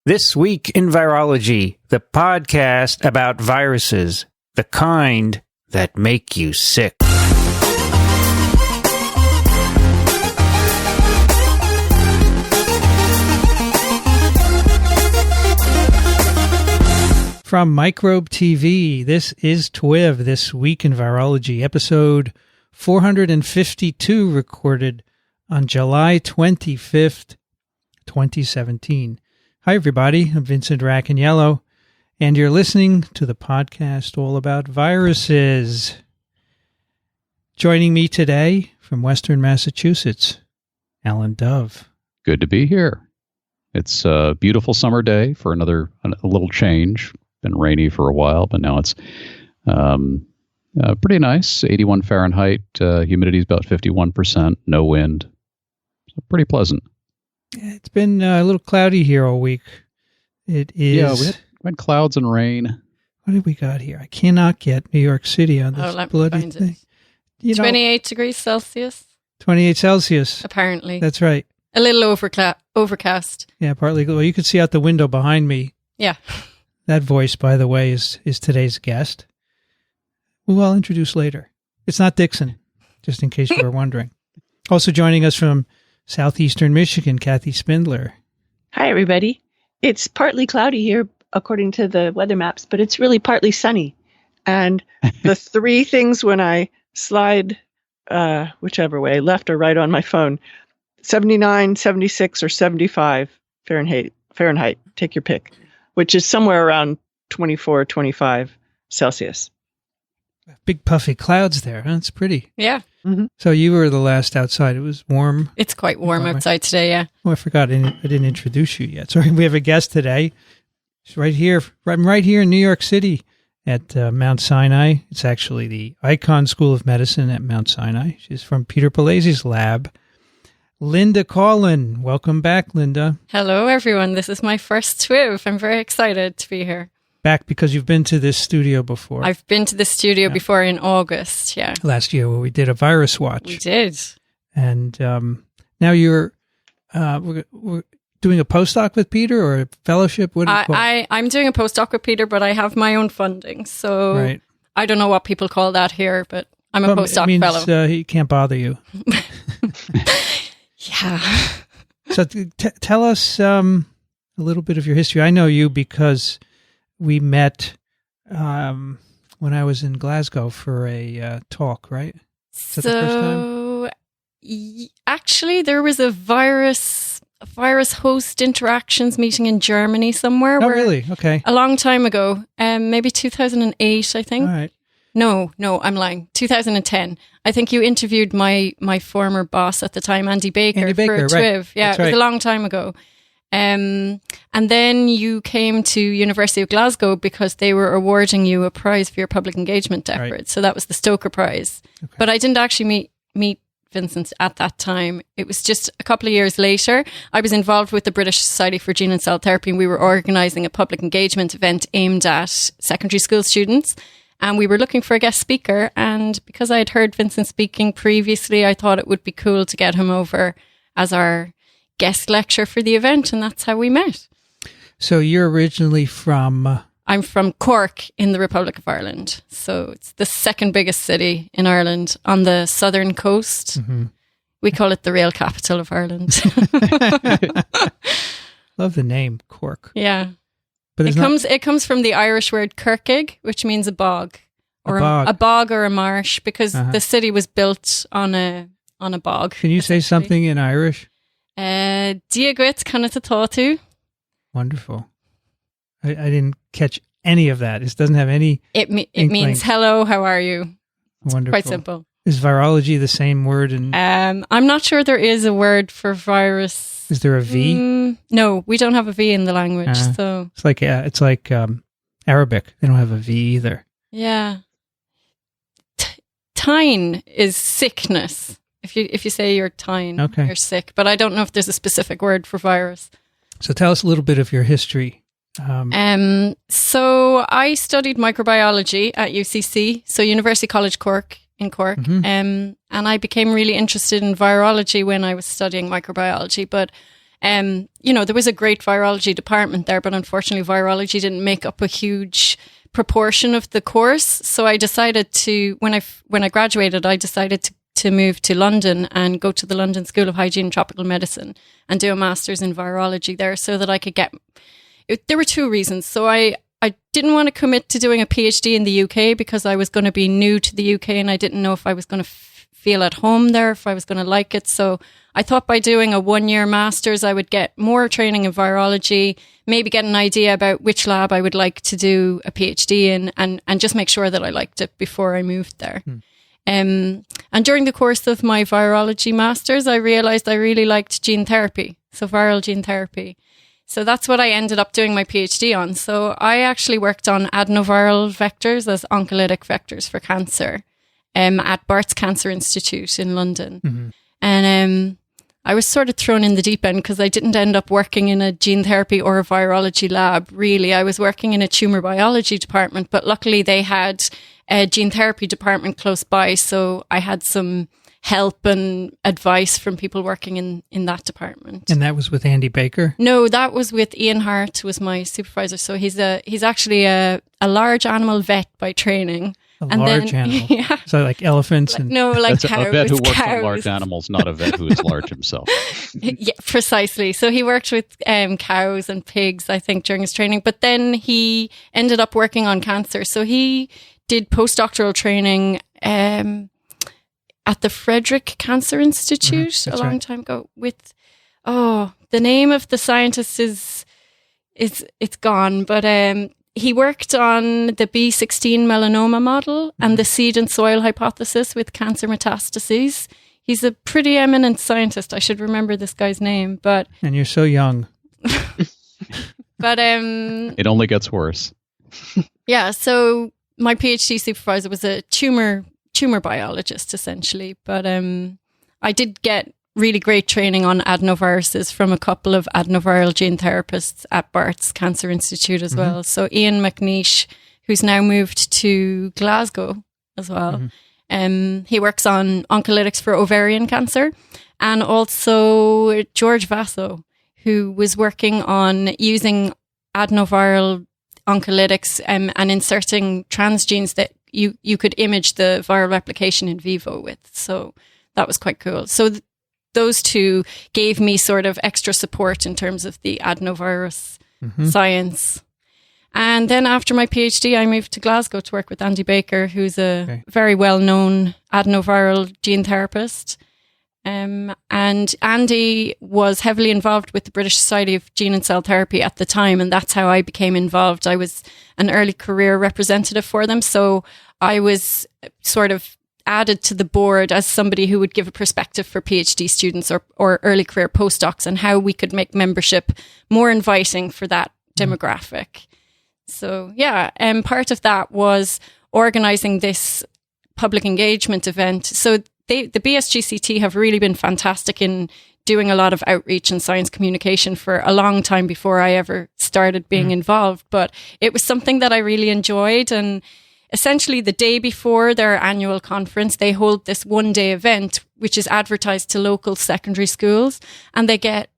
This Week in Virology, the podcast about viruses, the kind that make you sick. From Microbe TV, this is TWiV, This Week in Virology, episode 452, recorded on July 25th, 2017. Hi, everybody. I'm Vincent Racaniello, and you're listening to the podcast all about viruses. Joining me today from Western Massachusetts, Alan Dove. Good to be here. It's a beautiful summer day for a little change. Been rainy for a while, but now it's pretty nice. 81 Fahrenheit. Humidity is about 51%. No wind. So pretty pleasant. It's been a little cloudy here all week. It is. Yeah, we had clouds and rain. What did we got here? I cannot get New York City on this bloody thing. 28 degrees Celsius. 28 Celsius. Apparently. That's right. A little overcast. Yeah, partly. Well, you can see out the window behind me. Yeah. That voice, by the way, is today's guest, who I'll introduce later. It's not Dixon, just in case you were wondering. Also joining us from southeastern Michigan, Kathy Spindler. Hi, everybody. It's partly cloudy here, according to the weather maps, but it's really partly sunny. And the three things when I slide whichever way, left or right on my phone, 79, 76, or 75 Fahrenheit, take your pick, which is somewhere around 24, 25 Celsius. Big puffy clouds there. Huh? It's pretty. Yeah. Mm-hmm. So you were the last outside. It was warm. It's quite warm outside today, yeah. Oh, I forgot. I didn't introduce you yet. Sorry, we have a guest today. She's right here. I'm right here in New York City at Mount Sinai. It's actually the Icahn School of Medicine at Mount Sinai. She's from Peter Palazzi's lab. Lynda Coughlan. Welcome back, Lynda. Hello, everyone. This is my first TWiV. I'm very excited to be here. Back because you've been to this studio before. I've been to the studio before in August, yeah. Last year where we did a virus watch. We did. And now you're we're doing a postdoc with Peter or a fellowship? I'm doing a postdoc with Peter, but I have my own funding. So right. I don't know what people call that here, but I'm a postdoc fellow. He can't bother you. Yeah. So tell us a little bit of your history. I know you because we met when I was in Glasgow for a talk, right? Is that the first time? Actually, there was a virus host interactions meeting in Germany somewhere. Oh, really? Okay. A long time ago, maybe 2008, I think. All right. No, I'm lying. 2010. I think you interviewed my former boss at the time, Andy Baker for TWiV. Right. Yeah, That's it was a long time ago. And then you came to University of Glasgow because they were awarding you a prize for your public engagement efforts. Right. So that was the Stoker Prize. Okay. But I didn't actually meet Vincent at that time. It was just a couple of years later. I was involved with the British Society for Gene and Cell Therapy, and we were organising a public engagement event aimed at secondary school students. And we were looking for a guest speaker. And because I had heard Vincent speaking previously, I thought it would be cool to get him over as our guest lecturer for the event. And that's how we met. So you're originally from? I'm from Cork in the Republic of Ireland. So it's the second biggest city in Ireland on the southern coast. Mm-hmm. We call it the rail capital of Ireland. Love the name, Cork. Yeah. But it comes from the Irish word kirkig, which means a bog, or a bog or a marsh, because the city was built on a bog. Can you say something in Irish? Diagwit kanatatotu. Wonderful. I didn't catch any of that. It doesn't have any. It means hello. How are you? It's wonderful. Quite simple. Is virology the same word? I'm not sure there is a word for virus. Is there a V? No, we don't have a V in the language. So it's like Arabic. They don't have a V either. Yeah. Tyne is sickness. If you say you're tyne, okay, you're sick. But I don't know if there's a specific word for virus. So tell us a little bit of your history. So I studied microbiology at UCC, so University College Cork in Cork. Mm-hmm. And I became really interested in virology when I was studying microbiology. But There was a great virology department there, but unfortunately virology didn't make up a huge proportion of the course. So I decided to, when I graduated, I decided to move to London and go to the London School of Hygiene and Tropical Medicine and do a master's in virology there so that I could there were two reasons. So I didn't want to commit to doing a PhD in the UK because I was going to be new to the UK and I didn't know if I was going to feel at home there, if I was going to like it. So I thought by doing a 1-year master's, I would get more training in virology, maybe get an idea about which lab I would like to do a PhD in and just make sure that I liked it before I moved there. And during the course of my virology master's, I realized I really liked gene therapy, so viral gene therapy. So that's what I ended up doing my PhD on. So I actually worked on adenoviral vectors as oncolytic vectors for cancer at Bart's Cancer Institute in London. Mm-hmm. And I was sort of thrown in the deep end because I didn't end up working in a gene therapy or a virology lab, really. I was working in a tumor biology department, but luckily they had a gene therapy department close by. So I had some help and advice from people working in that department. And that was with Andy Baker? No, that was with Ian Hart, who was my supervisor. So he's actually a large animal vet by training. Large animal? Yeah. So like elephants? No, like cows. A vet who works on large animals, not a vet who is large himself. Yeah, precisely. So he worked with cows and pigs, I think, during his training. But then he ended up working on cancer. So he did postdoctoral training at the Frederick Cancer Institute a long time ago with, the name of the scientist it's gone, but he worked on the B16 melanoma model and the seed and soil hypothesis with cancer metastases. He's a pretty eminent scientist. I should remember this guy's name, but... And you're so young. But... it only gets worse. Yeah, so my PhD supervisor was a tumor biologist, essentially. But I did get really great training on adenoviruses from a couple of adenoviral gene therapists at Bart's Cancer Institute as well. So Ian McNeish, who's now moved to Glasgow as well. He works on oncolytics for ovarian cancer. And also George Vasso, who was working on using adenoviral oncolytics and inserting transgenes that you could image the viral replication in vivo with. So that was quite cool. So those two gave me sort of extra support in terms of the adenovirus science. And then after my PhD, I moved to Glasgow to work with Andy Baker, who's a very well-known adenoviral gene therapist. And Andy was heavily involved with the British Society of Gene and Cell Therapy at the time, and that's how I became involved. I was an early career representative for them, so I was sort of added to the board as somebody who would give a perspective for PhD students or early career postdocs and how we could make membership more inviting for that demographic. So part of that was organising this public engagement event. So the BSGCT have really been fantastic in doing a lot of outreach and science communication for a long time before I ever started being involved. But it was something that I really enjoyed. And essentially the day before their annual conference, they hold this one-day event, which is advertised to local secondary schools. And they get,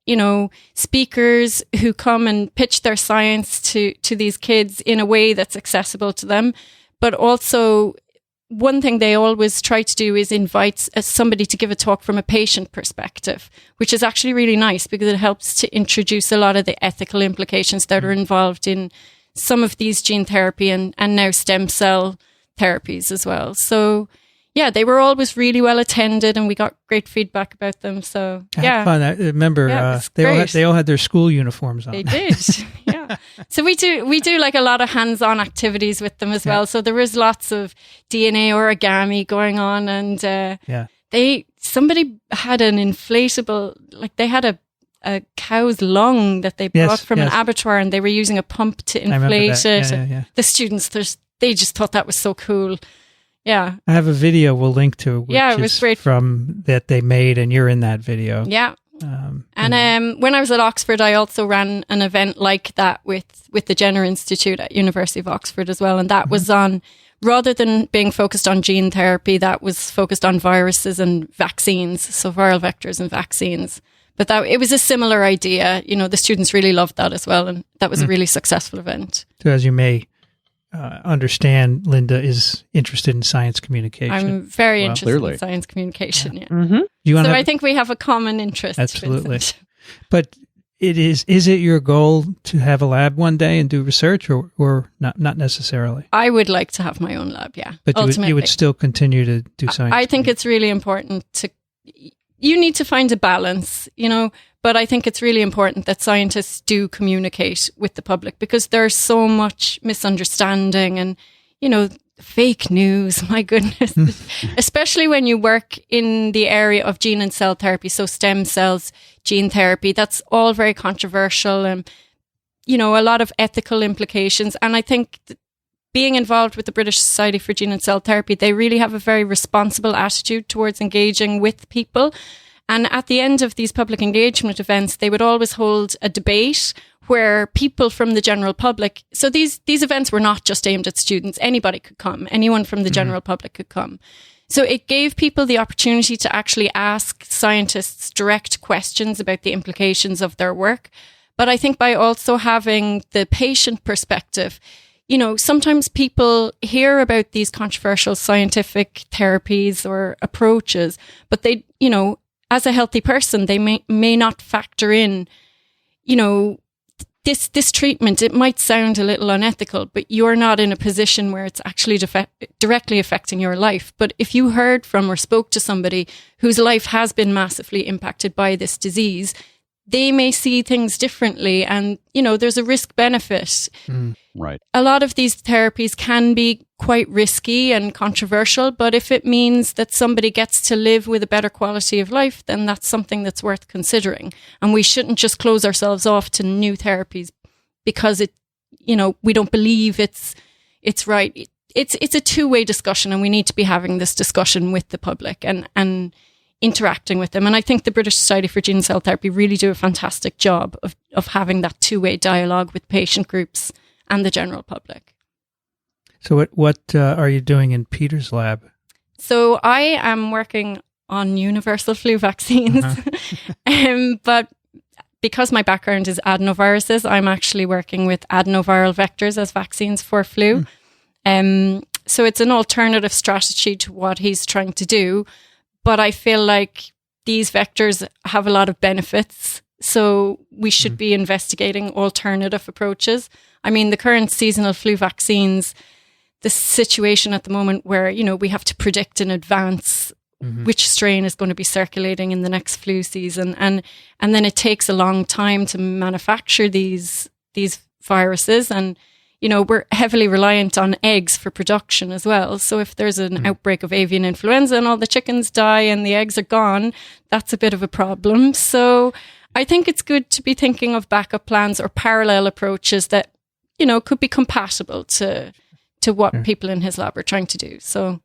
speakers who come and pitch their science to these kids in a way that's accessible to them. But also, one thing they always try to do is invite somebody to give a talk from a patient perspective, which is actually really nice because it helps to introduce a lot of the ethical implications that are involved in some of these gene therapy and now stem cell therapies as well. So, they were always really well attended and we got great feedback about them. So, I had fun. I remember they all had their school uniforms on. They did, yeah. So we do like a lot of hands-on activities with them as well. So there was lots of DNA origami going on, and somebody had an inflatable, like they had a cow's lung that they brought from an abattoir, and they were using a pump to inflate it. Yeah. The students, they just thought that was so cool. Yeah. I have a video we'll link to, which it was great from that they made, and you're in that video. Yeah. When I was at Oxford, I also ran an event like that with the Jenner Institute at University of Oxford as well. And that was on, rather than being focused on gene therapy, that was focused on viruses and vaccines, so viral vectors and vaccines. But it was a similar idea. The students really loved that as well. And that was a really successful event. So as you may understand, Lynda is interested in science communication. I'm very interested clearly. in science communication. Yeah. Mm-hmm. I think we have a common interest. Absolutely. Vincent. But is it your goal to have a lab one day and do research, or not necessarily? I would like to have my own lab, yeah. But you would still continue to do science? I think it's really important you need to find a balance, but I think it's really important that scientists do communicate with the public, because there's so much misunderstanding and, fake news, my goodness, especially when you work in the area of gene and cell therapy. So stem cells, gene therapy, that's all very controversial and, a lot of ethical implications. And I think being involved with the British Society for Gene and Cell Therapy, they really have a very responsible attitude towards engaging with people. And at the end of these public engagement events, they would always hold a debate where people from the general public, so these events were not just aimed at students, anybody could come, anyone from the general public could come. So it gave people the opportunity to actually ask scientists direct questions about the implications of their work. But I think by also having the patient perspective, sometimes people hear about these controversial scientific therapies or approaches, but they, as a healthy person, they may not factor in, this treatment. It might sound a little unethical, but you're not in a position where it's actually directly affecting your life. But if you heard from or spoke to somebody whose life has been massively impacted by this disease, they may see things differently. And, there's a risk benefit. Right. A lot of these therapies can be quite risky and controversial, but if it means that somebody gets to live with a better quality of life, then that's something that's worth considering. And we shouldn't just close ourselves off to new therapies because we don't believe it's right. It's a two-way discussion, and we need to be having this discussion with the public and interacting with them. And I think the British Society for Gene and Cell Therapy really do a fantastic job of having that two-way dialogue with patient groups and the general public. So what are you doing in Peter's lab? So I am working on universal flu vaccines, but because my background is adenoviruses, I'm actually working with adenoviral vectors as vaccines for flu. So it's an alternative strategy to what he's trying to do, but I feel like these vectors have a lot of benefits. So we should be investigating alternative approaches. I mean, the current seasonal flu vaccines, the situation at the moment where, we have to predict in advance which strain is going to be circulating in the next flu season. And then it takes a long time to manufacture these viruses. And, we're heavily reliant on eggs for production as well. So if there's an outbreak of avian influenza and all the chickens die and the eggs are gone, that's a bit of a problem. So I think it's good to be thinking of backup plans or parallel approaches that, could be compatible to what people in his lab are trying to do. So,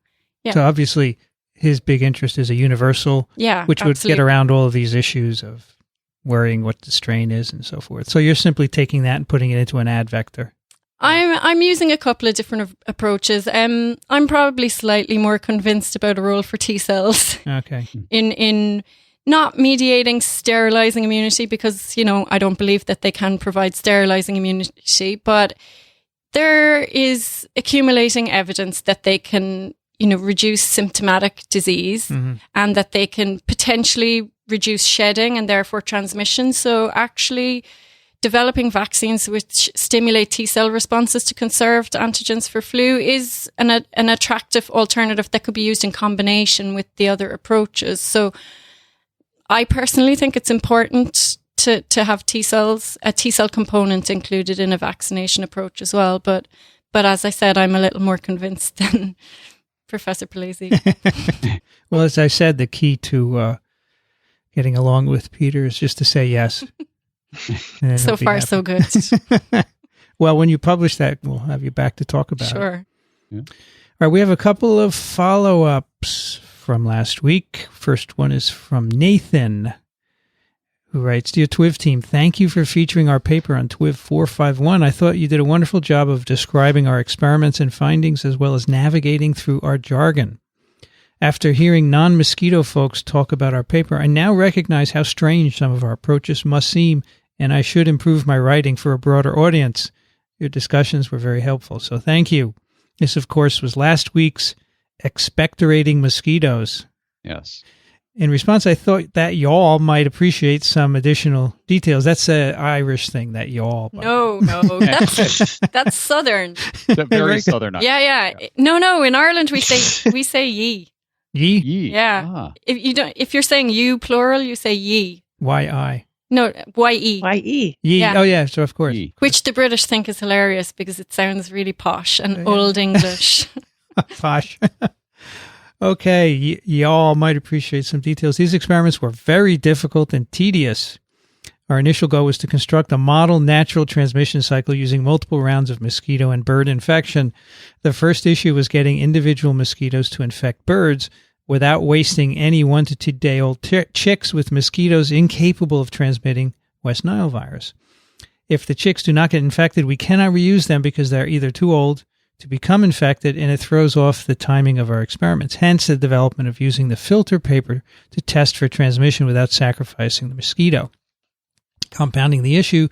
yeah. So obviously his big interest is a universal, which would get around all of these issues of worrying what the strain is and so forth. So you're simply taking that and putting it into an ad vector. I'm using a couple of different approaches. I'm probably slightly more convinced about a role for T cells. Okay. In not mediating sterilizing immunity, because, I don't believe that they can provide sterilizing immunity, but there is accumulating evidence that they can, reduce symptomatic disease and that they can potentially reduce shedding and therefore transmission. So actually developing vaccines which stimulate T cell responses to conserved antigens for flu is an attractive alternative that could be used in combination with the other approaches. So I personally think it's important to have a T cell component included in a vaccination approach as well. But as I said, I'm a little more convinced than Professor Palese. Well, as I said, the key to getting along with Peter is just to say yes. So far, so good. Well, when you publish that, we'll have you back to talk about it. Sure. Yeah. All right, we have a couple of follow-ups from last week. First one is from Nathan, who writes, Dear TWiV team, thank you for featuring our paper on TWiV 451. I thought you did a wonderful job of describing our experiments and findings as well as navigating through our jargon. After hearing non-mosquito folks talk about our paper, I now recognize how strange some of our approaches must seem, and I should improve my writing for a broader audience. Your discussions were very helpful, so thank you. This, of course, was last week's expectorating mosquitoes. Yes. In response, I thought that y'all might appreciate some additional details. That's an Irish thing, that y'all. No, that's Southern. Very Southern. Yeah. No. In Ireland, we say ye. Ye? Ye. Yeah. Ah. If you're saying you plural, you say ye. Y-I. No, Y-E. Y-E. Ye. Yeah. Oh, yeah, so of course. Ye. Which the British think is hilarious because it sounds really posh and old English. Posh. Okay, y'all might appreciate some details. These experiments were very difficult and tedious. Our initial goal was to construct a model natural transmission cycle using multiple rounds of mosquito and bird infection. The first issue was getting individual mosquitoes to infect birds without wasting any 1 to 2 day old chicks with mosquitoes incapable of transmitting West Nile virus. If the chicks do not get infected, we cannot reuse them because they're either too old to become infected, and it throws off the timing of our experiments. Hence the development of using the filter paper to test for transmission without sacrificing the mosquito. Compounding the issue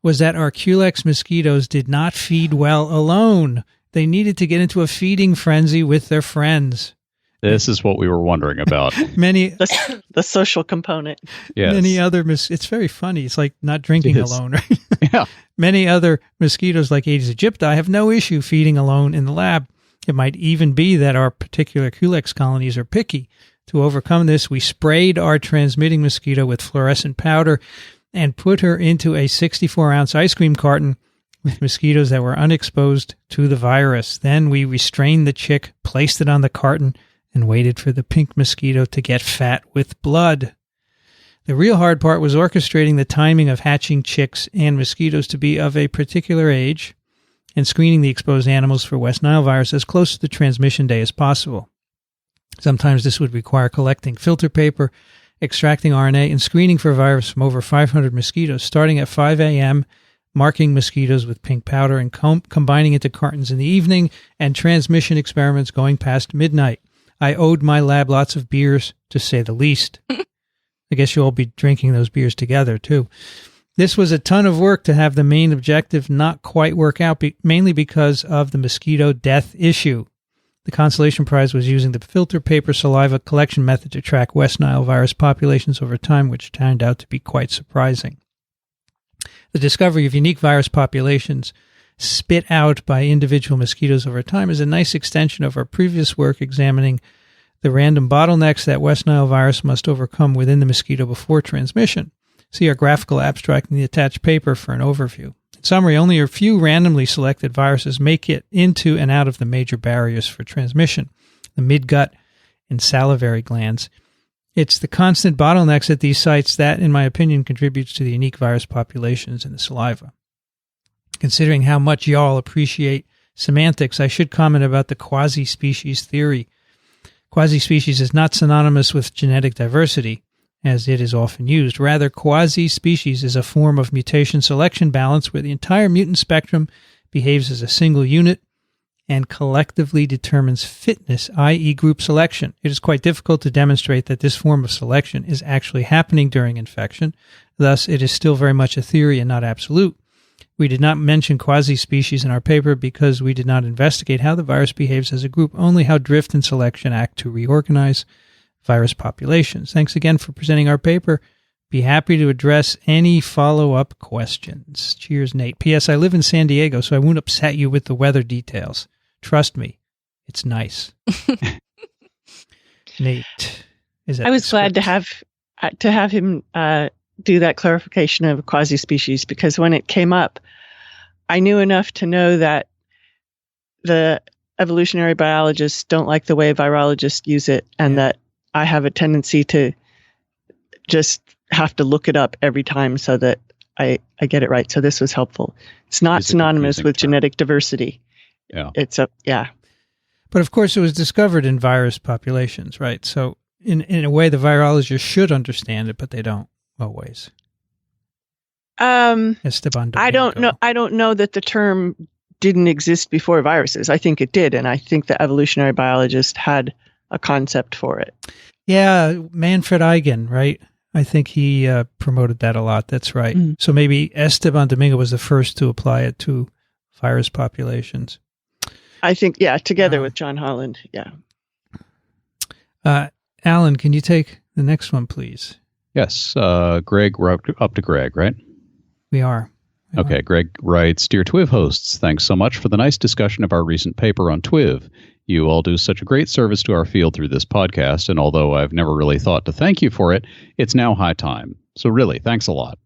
was that our Culex mosquitoes did not feed well alone. They needed to get into a feeding frenzy with their friends. This is what we were wondering about. The social component. Yes. Many other it's very funny. It's like not drinking alone, right? Yeah. Many other mosquitoes like Aedes aegypti have no issue feeding alone in the lab. It might even be that our particular Culex colonies are picky. To overcome this, we sprayed our transmitting mosquito with fluorescent powder and put her into a 64-ounce ice cream carton with mosquitoes that were unexposed to the virus. Then we restrained the chick, placed it on the carton, and waited for the pink mosquito to get fat with blood. The real hard part was orchestrating the timing of hatching chicks and mosquitoes to be of a particular age and screening the exposed animals for West Nile virus as close to the transmission day as possible. Sometimes this would require collecting filter paper, extracting RNA, and screening for virus from over 500 mosquitoes, starting at 5 a.m., marking mosquitoes with pink powder and combining into cartons in the evening, and transmission experiments going past midnight. I owed my lab lots of beers, to say the least. I guess you'll all be drinking those beers together, too. This was a ton of work to have the main objective not quite work out, mainly because of the mosquito death issue. The consolation prize was using the filter paper saliva collection method to track West Nile virus populations over time, which turned out to be quite surprising. The discovery of unique virus populations spit out by individual mosquitoes over time is a nice extension of our previous work examining the random bottlenecks that West Nile virus must overcome within the mosquito before transmission. See our graphical abstract in the attached paper for an overview. In summary, only a few randomly selected viruses make it into and out of the major barriers for transmission, the midgut and salivary glands. It's the constant bottlenecks at these sites that, in my opinion, contributes to the unique virus populations in the saliva. Considering how much y'all appreciate semantics, I should comment about the quasi-species theory. Quasi-species is not synonymous with genetic diversity, as it is often used. Rather, quasi-species is a form of mutation selection balance where the entire mutant spectrum behaves as a single unit and collectively determines fitness, i.e. group selection. It is quite difficult to demonstrate that this form of selection is actually happening during infection. Thus, it is still very much a theory and not absolute. We did not mention quasi-species in our paper because we did not investigate how the virus behaves as a group, only how drift and selection act to reorganize virus populations. Thanks again for presenting our paper. Be happy to address any follow-up questions. Cheers, Nate. P.S. I live in San Diego, so I won't upset you with the weather details. Trust me, it's nice. Nate, is that? I was glad to have him do that clarification of quasi-species, because when it came up, I knew enough to know that the evolutionary biologists don't like the way virologists use it, and that I have a tendency to just have to look it up every time so that I get it right. So this was helpful. It's not synonymous with genetic diversity. Yeah. But of course, it was discovered in virus populations, right? So in a way, the virologists should understand it, but they don't always. I don't know. I don't know that the term didn't exist before viruses. I think it did, and I think the evolutionary biologists had a concept for it. Yeah, Manfred Eigen, right? I think he promoted that a lot. That's right. Mm. So maybe Esteban Domingo was the first to apply it to virus populations. I think, yeah, together with John Holland, yeah. Alan, can you take the next one, please? Yes. Greg, we're up to Greg, right? We are. Okay, Greg writes, Dear TWiV hosts, thanks so much for the nice discussion of our recent paper on TWiV. You all do such a great service to our field through this podcast, and although I've never really thought to thank you for it, it's now high time. So really, thanks a lot.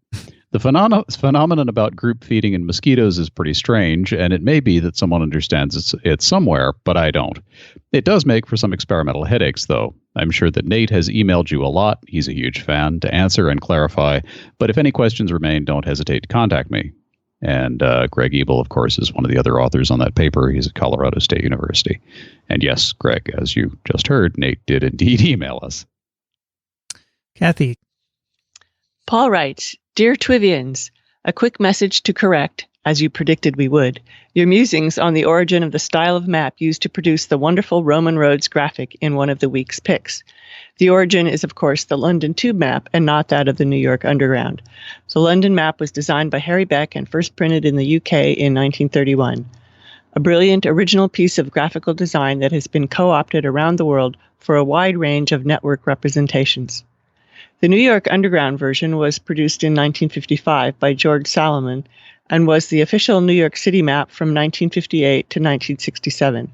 The phenomenon about group feeding in mosquitoes is pretty strange, and it may be that someone understands it somewhere, but I don't. It does make for some experimental headaches, though. I'm sure that Nate has emailed you a lot, he's a huge fan, to answer and clarify, but if any questions remain, don't hesitate to contact me. And Greg Ebel, of course, is one of the other authors on that paper. He's at Colorado State University. And yes, Greg, as you just heard, Nate did indeed email us. Kathy. Paul writes, Dear TWiVians, a quick message to correct, as you predicted we would, your musings on the origin of the style of map used to produce the wonderful Roman roads graphic in one of the week's picks. The origin is, of course, the London Tube map and not that of the New York Underground. The London map was designed by Harry Beck and first printed in the UK in 1931. A brilliant original piece of graphical design that has been co-opted around the world for a wide range of network representations. The New York Underground version was produced in 1955 by George Salomon and was the official New York City map from 1958 to 1967.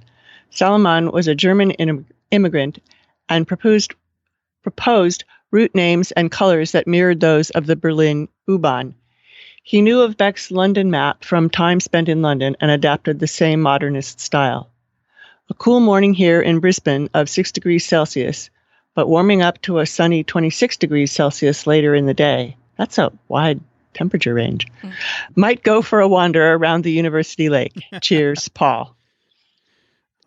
Salomon was a German immigrant and proposed route names and colors that mirrored those of the Berlin U-Bahn. He knew of Beck's London map from time spent in London and adapted the same modernist style. A cool morning here in Brisbane of 6 degrees Celsius, but warming up to a sunny 26 degrees Celsius later in the day. That's a wide temperature range. Might go for a wander around the University Lake. Cheers, Paul.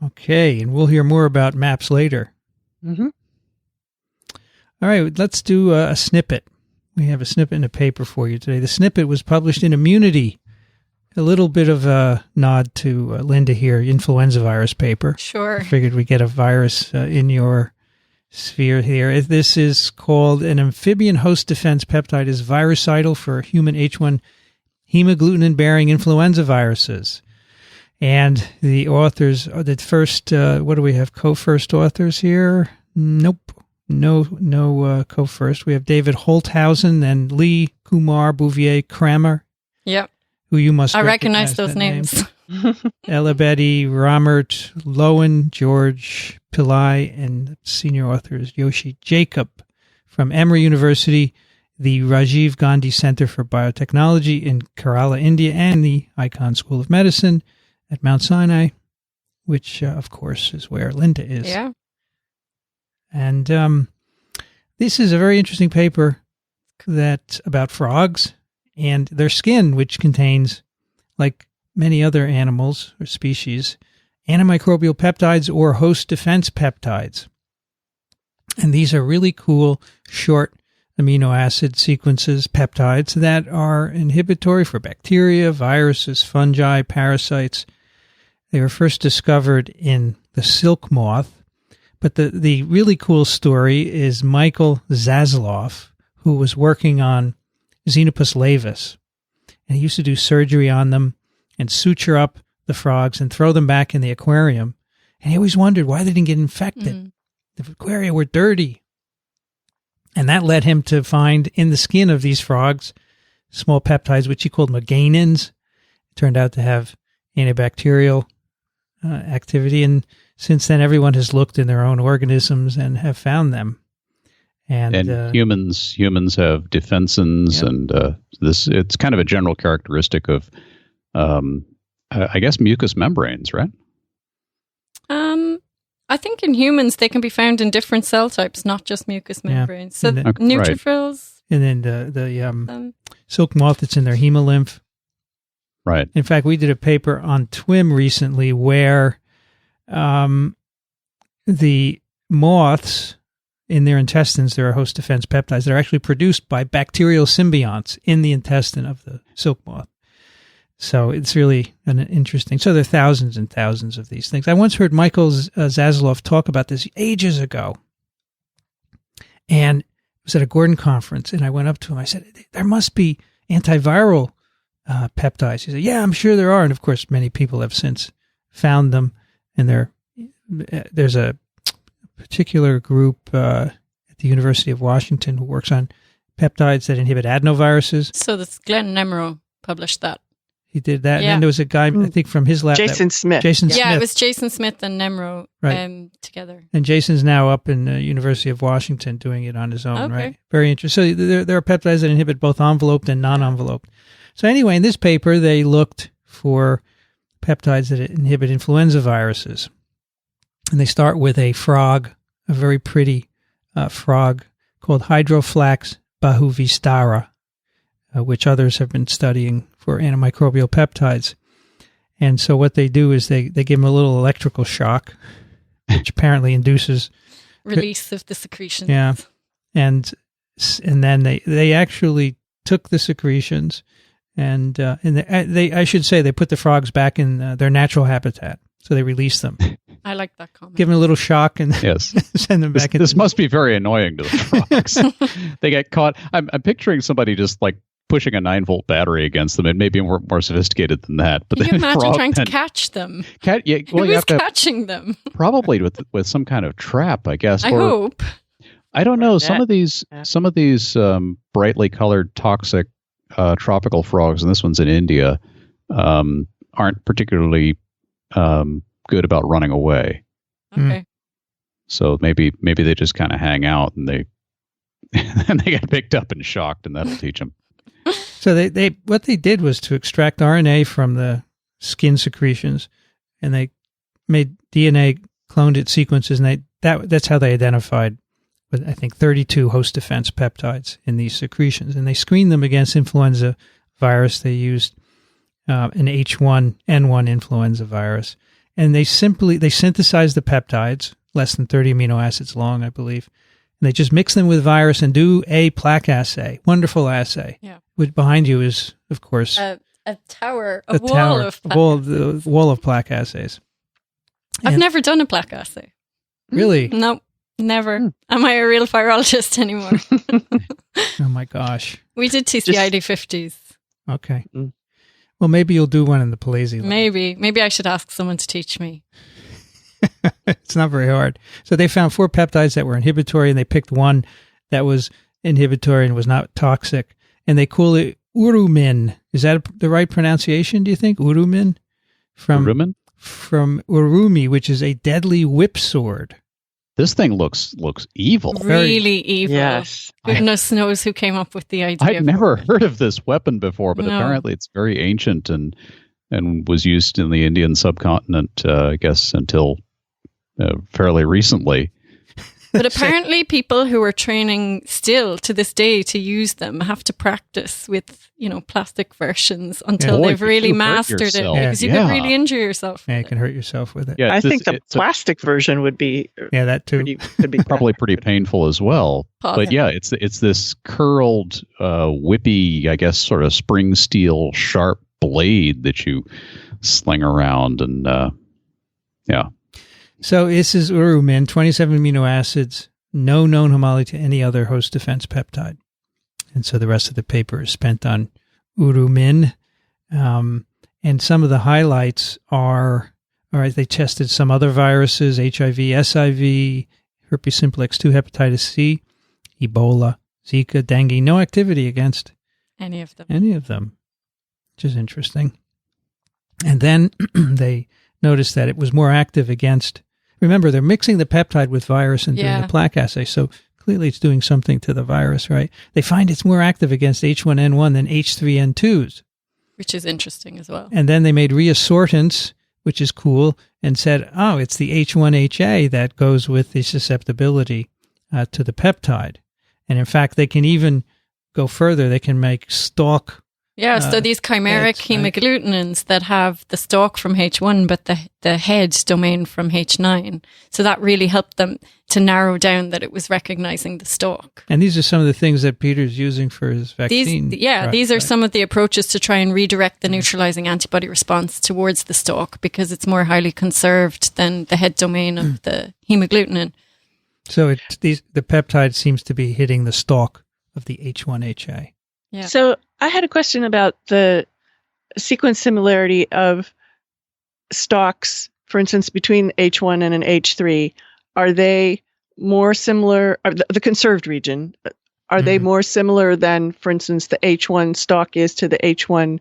Okay, and we'll hear more about maps later. Mm-hmm. All right, let's do a snippet. We have a snippet in the paper for you today. The snippet was published in Immunity. A little bit of a nod to Lynda here, influenza virus paper. Sure. I figured we'd get a virus in your sphere here. This is called An Amphibian Host Defense Peptide is Virucidal for Human H1 Hemagglutinin-Bearing Influenza Viruses. And the authors, the first, what do we have, co-first authors here? Nope. No co-first. We have David Holthausen and Lee, Kumar, Bouvier, Kramer. Yep. Who you must recognize those names. Elabedi, Ramert, Lowen, George Pillai, and senior authors Yoshi Jacob from Emory University, the Rajiv Gandhi Center for Biotechnology in Kerala, India, and the Icahn School of Medicine at Mount Sinai, which, of course, is where Lynda is. Yeah. And this is a very interesting paper that's about frogs and their skin, which contains, like many other animals or species, antimicrobial peptides or host defense peptides. And these are really cool, short amino acid sequences, peptides, that are inhibitory for bacteria, viruses, fungi, parasites. They were first discovered in the silk moth. But the really cool story is Michael Zasloff, who was working on Xenopus laevis. And he used to do surgery on them and suture up the frogs and throw them back in the aquarium. And he always wondered why they didn't get infected. Mm. The aquaria were dirty. And that led him to find in the skin of these frogs small peptides, which he called meganins. It turned out to have antibacterial activity. And since then, everyone has looked in their own organisms and have found them. And humans have defensins, yep. And it's kind of a general characteristic of, I guess, mucous membranes, right? I think in humans they can be found in different cell types, not just mucous membranes. So neutrophils, and then the silk moth that's in their hemolymph. Right. In fact, we did a paper on TWiM recently where the moths, in their intestines, there are host defense peptides that are actually produced by bacterial symbionts in the intestine of the silk moth. So it's really an interesting. So there are thousands and thousands of these things. I once heard Michael Zasloff talk about this ages ago. And it was at a Gordon conference, and I went up to him. I said, there must be antiviral peptides. He said, yeah, I'm sure there are. And of course, many people have since found them. And there's a particular group at the University of Washington who works on peptides that inhibit adenoviruses. So this Glenn Nemro published that. He did that. And then there was a guy, I think, from his lab. Jason Smith. Yeah, it was Jason Smith and Nemro together. And Jason's now up in the University of Washington doing it on his own, right? Very interesting. So there are peptides that inhibit both enveloped and non-enveloped. So anyway, in this paper, they looked for peptides that inhibit influenza viruses. And they start with a frog, a very pretty frog called Hydroflax bahuvistara, which others have been studying for antimicrobial peptides. And so what they do is they give them a little electrical shock, which apparently induces release of the secretions. Yeah. And then they actually took the secretions and they I should say they put the frogs back in their natural habitat. So they release them. I like that comment. Give them a little shock and send them back. This must be very annoying to the frogs. They get caught. I'm picturing somebody just like pushing a 9-volt battery against them. It may be more sophisticated than that. But can you imagine trying to catch them? Who's catching them? Probably with some kind of trap, I guess. I hope. I don't know. Some of these brightly colored toxic tropical frogs, and this one's in India, aren't particularly good about running away. Okay. So maybe they just kind of hang out and they get picked up and shocked, and that'll teach them. So they what they did was to extract RNA from the skin secretions, and they made DNA, cloned its sequences, and that's how they identified, I think, 32 host defense peptides in these secretions. And they screened them against influenza virus. They used an H1N1 influenza virus, and they synthesized the peptides, less than 30 amino acids long, I believe. And they just mix them with virus and do a plaque assay. Wonderful assay. Yeah. Which behind you is, of course, a wall of plaque assays. I've never done a plaque assay. Really? No, never. Am I a real virologist anymore? Oh my gosh. We did TCID50s. Okay. Well, maybe you'll do one in the Palazzi lab. Maybe I should ask someone to teach me. It's not very hard. So they found 4 peptides that were inhibitory, and they picked one that was inhibitory and was not toxic. And they call it urumin. Is that the right pronunciation, do you think? Urumin? Urumin? From urumi, which is a deadly whip sword. This thing looks evil. Really evil. Yes. Goodness knows who came up with the idea. I'd never heard of this weapon before, but apparently it's very ancient and was used in the Indian subcontinent, I guess, until fairly recently. But apparently people who are training still to this day to use them have to practice with, plastic versions until they've really mastered it. Because you can really injure yourself. Yeah, you can hurt yourself with it. Yeah, I think the plastic version would be... Yeah, that too. Could be probably pretty painful as well. But yeah, it's this curled, whippy, I guess, sort of spring steel sharp blade that you sling around and yeah. So this is urumin, 27 amino acids, no known homology to any other host defense peptide. And so the rest of the paper is spent on urumin. And some of the highlights are, all right, they tested some other viruses, HIV, SIV, herpes simplex 2, hepatitis C, Ebola, Zika, dengue, no activity against any of them, which is interesting. And then they noticed that it was more active against, remember, they're mixing the peptide with virus and doing the plaque assay, so clearly it's doing something to the virus, right? They find it's more active against H1N1 than H3N2s. Which is interesting as well. And then they made reassortants, which is cool, and said, oh, it's the H1HA that goes with the susceptibility to the peptide. And in fact, they can even go further. They can make stalk Yeah, so these chimeric hemagglutinins that have the stalk from H1 but the head domain from H9. So that really helped them to narrow down that it was recognizing the stalk. And these are some of the things that Peter's using for his vaccine. These are some of the approaches to try and redirect the neutralizing antibody response towards the stalk because it's more highly conserved than the head domain of the hemagglutinins. So the peptide seems to be hitting the stalk of the H1HA. Yeah. So I had a question about the sequence similarity of stalks, for instance, between H1 and an H3. Are they more similar, the conserved region, are they more similar than, for instance, the H1 stalk is to the H1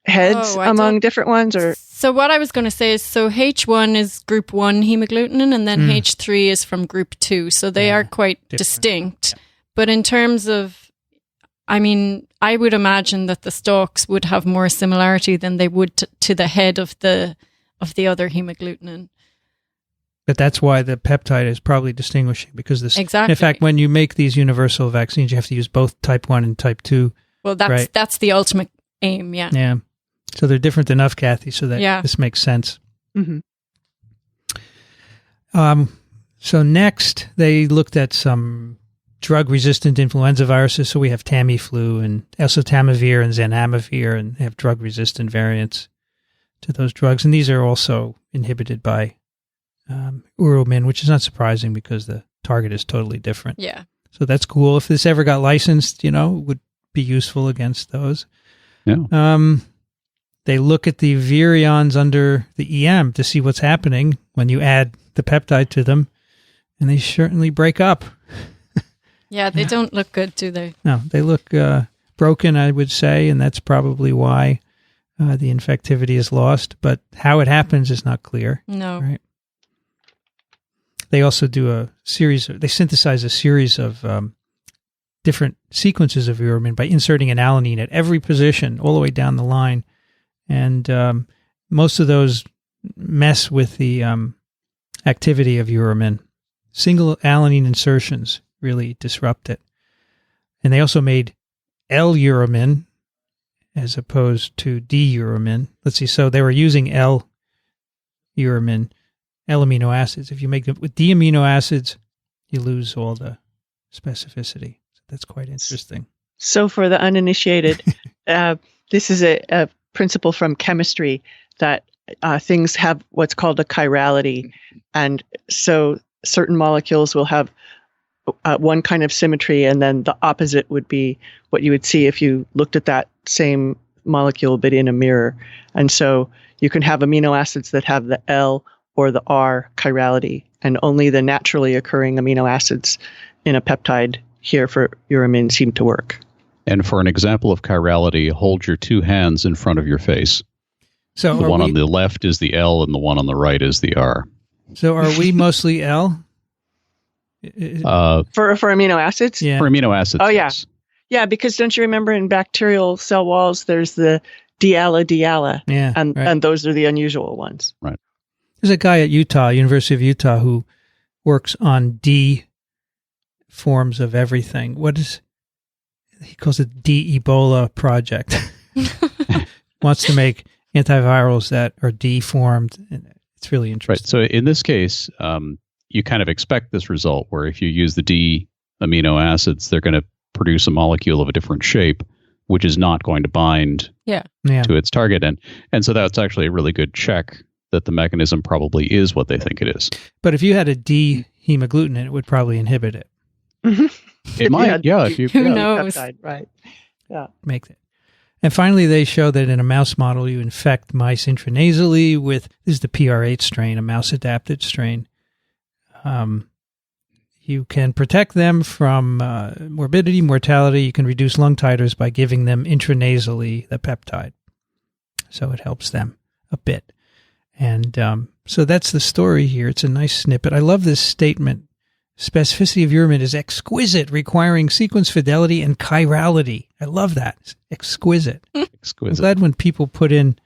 heads among different ones? Or So what I was going to say is, so H1 is group 1 hemagglutinin and then H3 is from group 2. So they are quite distinct. Yeah. But in terms of, I mean, I would imagine that the stalks would have more similarity than they would to the head of the other hemagglutinin. But that's why the peptide is probably distinguishing, because exactly. In fact, when you make these universal vaccines, you have to use both type 1 and type 2. Well, that's the ultimate aim, yeah. Yeah. So they're different enough, Kathy, so that this makes sense. Mm-hmm. So next, they looked at some drug-resistant influenza viruses. So we have Tamiflu and Oseltamivir and Zanamivir, and they have drug-resistant variants to those drugs. And these are also inhibited by uromin, which is not surprising because the target is totally different. Yeah. So that's cool. If this ever got licensed, it would be useful against those. Yeah. They look at the virions under the EM to see what's happening when you add the peptide to them, and they certainly break up. Yeah, they don't look good, do they? No, they look broken, I would say, and that's probably why the infectivity is lost. But how it happens is not clear. No. Right? They also do they synthesize a series of different sequences of uromin by inserting an alanine at every position all the way down the line. And most of those mess with the activity of uromin. Single alanine insertions really disrupt it. And they also made L-uromin as opposed to D-uromin. Let's see, so they were using L-uromin, L-amino acids. If you make it with D amino acids, you lose all the specificity. So that's quite interesting. So for the uninitiated, this is a principle from chemistry that things have what's called a chirality. And so certain molecules will have one kind of symmetry, and then the opposite would be what you would see if you looked at that same molecule but in a mirror. And so you can have amino acids that have the L or the R chirality, and only the naturally occurring amino acids in a peptide here for uromin seem to work. And for an example of chirality, hold your two hands in front of your face. So the one on the left is the L and the one on the right is the R. So are we mostly L? For amino acids? Yeah. For amino acids. Oh, yeah. Yes. Yeah, because don't you remember in bacterial cell walls, there's the diala, Yeah, and those are the unusual ones. Right. There's a guy at University of Utah, who works on D forms of everything. He calls it D-Ebola project. Wants to make antivirals that are D-formed. And it's really interesting. Right. So in this case, you kind of expect this result where if you use the D amino acids, they're going to produce a molecule of a different shape, which is not going to bind to its target. And so that's actually a really good check that the mechanism probably is what they think it is. But if you had a D hemagglutinin, it would probably inhibit it. It might, If you, who knows? Peptide, right. Yeah. Make it. And finally, they show that in a mouse model, you infect mice intranasally with, this is the PR8 strain, a mouse-adapted strain. You can protect them from morbidity, mortality. You can reduce lung titers by giving them intranasally the peptide. So it helps them a bit. And so that's the story here. It's a nice snippet. I love this statement. Specificity of uromin is exquisite, requiring sequence fidelity and chirality. I love that. It's exquisite. Exquisite. I'm glad when people put in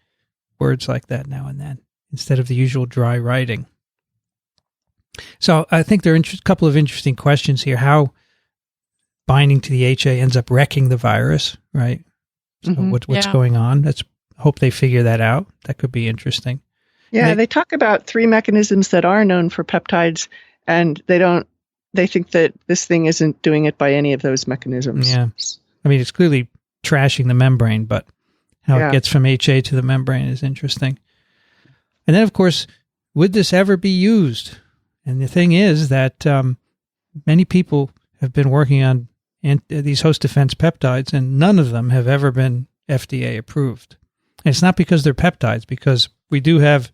words like that now and then, instead of the usual dry writing. So I think there are a couple of interesting questions here. How binding to the HA ends up wrecking the virus, right? So what's going on? Hope they figure that out. That could be interesting. Yeah, they talk about 3 mechanisms that are known for peptides, and they think that this thing isn't doing it by any of those mechanisms. Yeah. I mean, it's clearly trashing the membrane, but how it gets from HA to the membrane is interesting. And then, of course, would this ever be used? And the thing is that many people have been working on these host defense peptides, and none of them have ever been FDA approved. And it's not because they're peptides, because we do have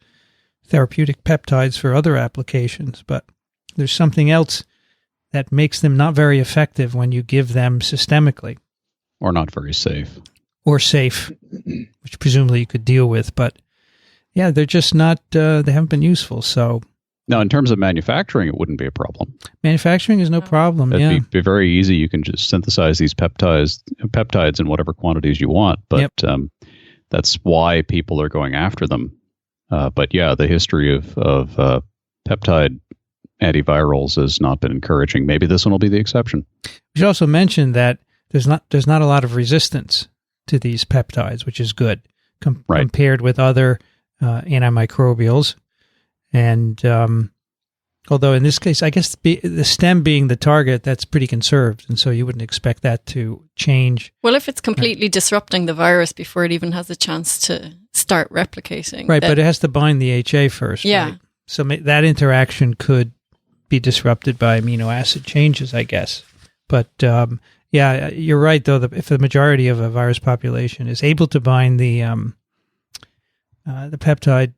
therapeutic peptides for other applications, but there's something else that makes them not very effective when you give them systemically. Or not very safe. Or safe, which presumably you could deal with. But yeah, they're just not, they haven't been useful. So now, in terms of manufacturing, it wouldn't be a problem. Manufacturing is no problem. It'd be very easy. You can just synthesize these peptides in whatever quantities you want. But that's why people are going after them. But yeah, the history of peptide antivirals has not been encouraging. Maybe this one will be the exception. We should also mention that there's not a lot of resistance to these peptides, which is good compared with other antimicrobials. And although in this case, I guess the stem being the target, that's pretty conserved, and so you wouldn't expect that to change. Well, if it's completely disrupting the virus before it even has a chance to start replicating. Right, but it has to bind the HA first. Yeah. Right? So that interaction could be disrupted by amino acid changes, I guess. But yeah, you're right, though. If the majority of a virus population is able to bind the peptide,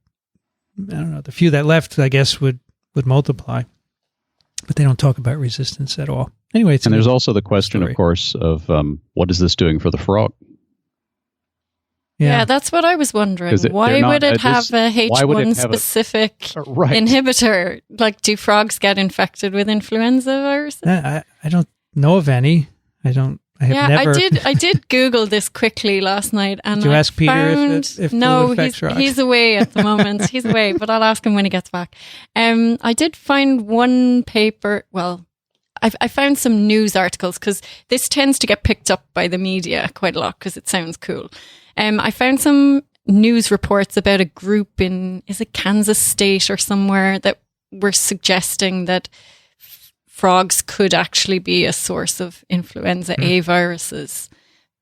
I don't know, the few that left, I guess, would multiply. But they don't talk about resistance at all. Anyway, and there's also the question, of course, of what is this doing for the frog? Yeah, that's what I was wondering. Why would it have a H1 specific inhibitor? Like, do frogs get infected with influenza viruses? I don't know of any. I have never. I did Google this quickly last night, and did you ask Peter if no, frogs? He's away at the moment. He's away, but I'll ask him when he gets back. I did find one paper. Well, I found some news articles because this tends to get picked up by the media quite a lot because it sounds cool. I found some news reports about a group in, is it Kansas State or somewhere, that were suggesting that frogs could actually be a source of influenza A viruses.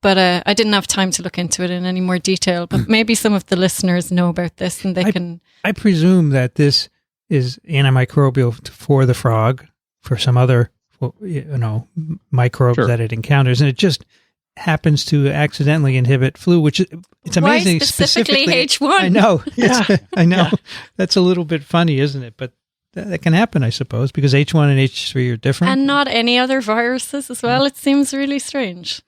But I didn't have time to look into it in any more detail. But maybe some of the listeners know about this and they can... I presume that this is antimicrobial for the frog, for some other microbes that it encounters. And it just happens to accidentally inhibit flu, which it's amazing. Why specifically H1? I know. I know. Yeah. That's a little bit funny, isn't it? But that can happen, I suppose, because H1 and H3 are different. And not any other viruses as well. It seems really strange.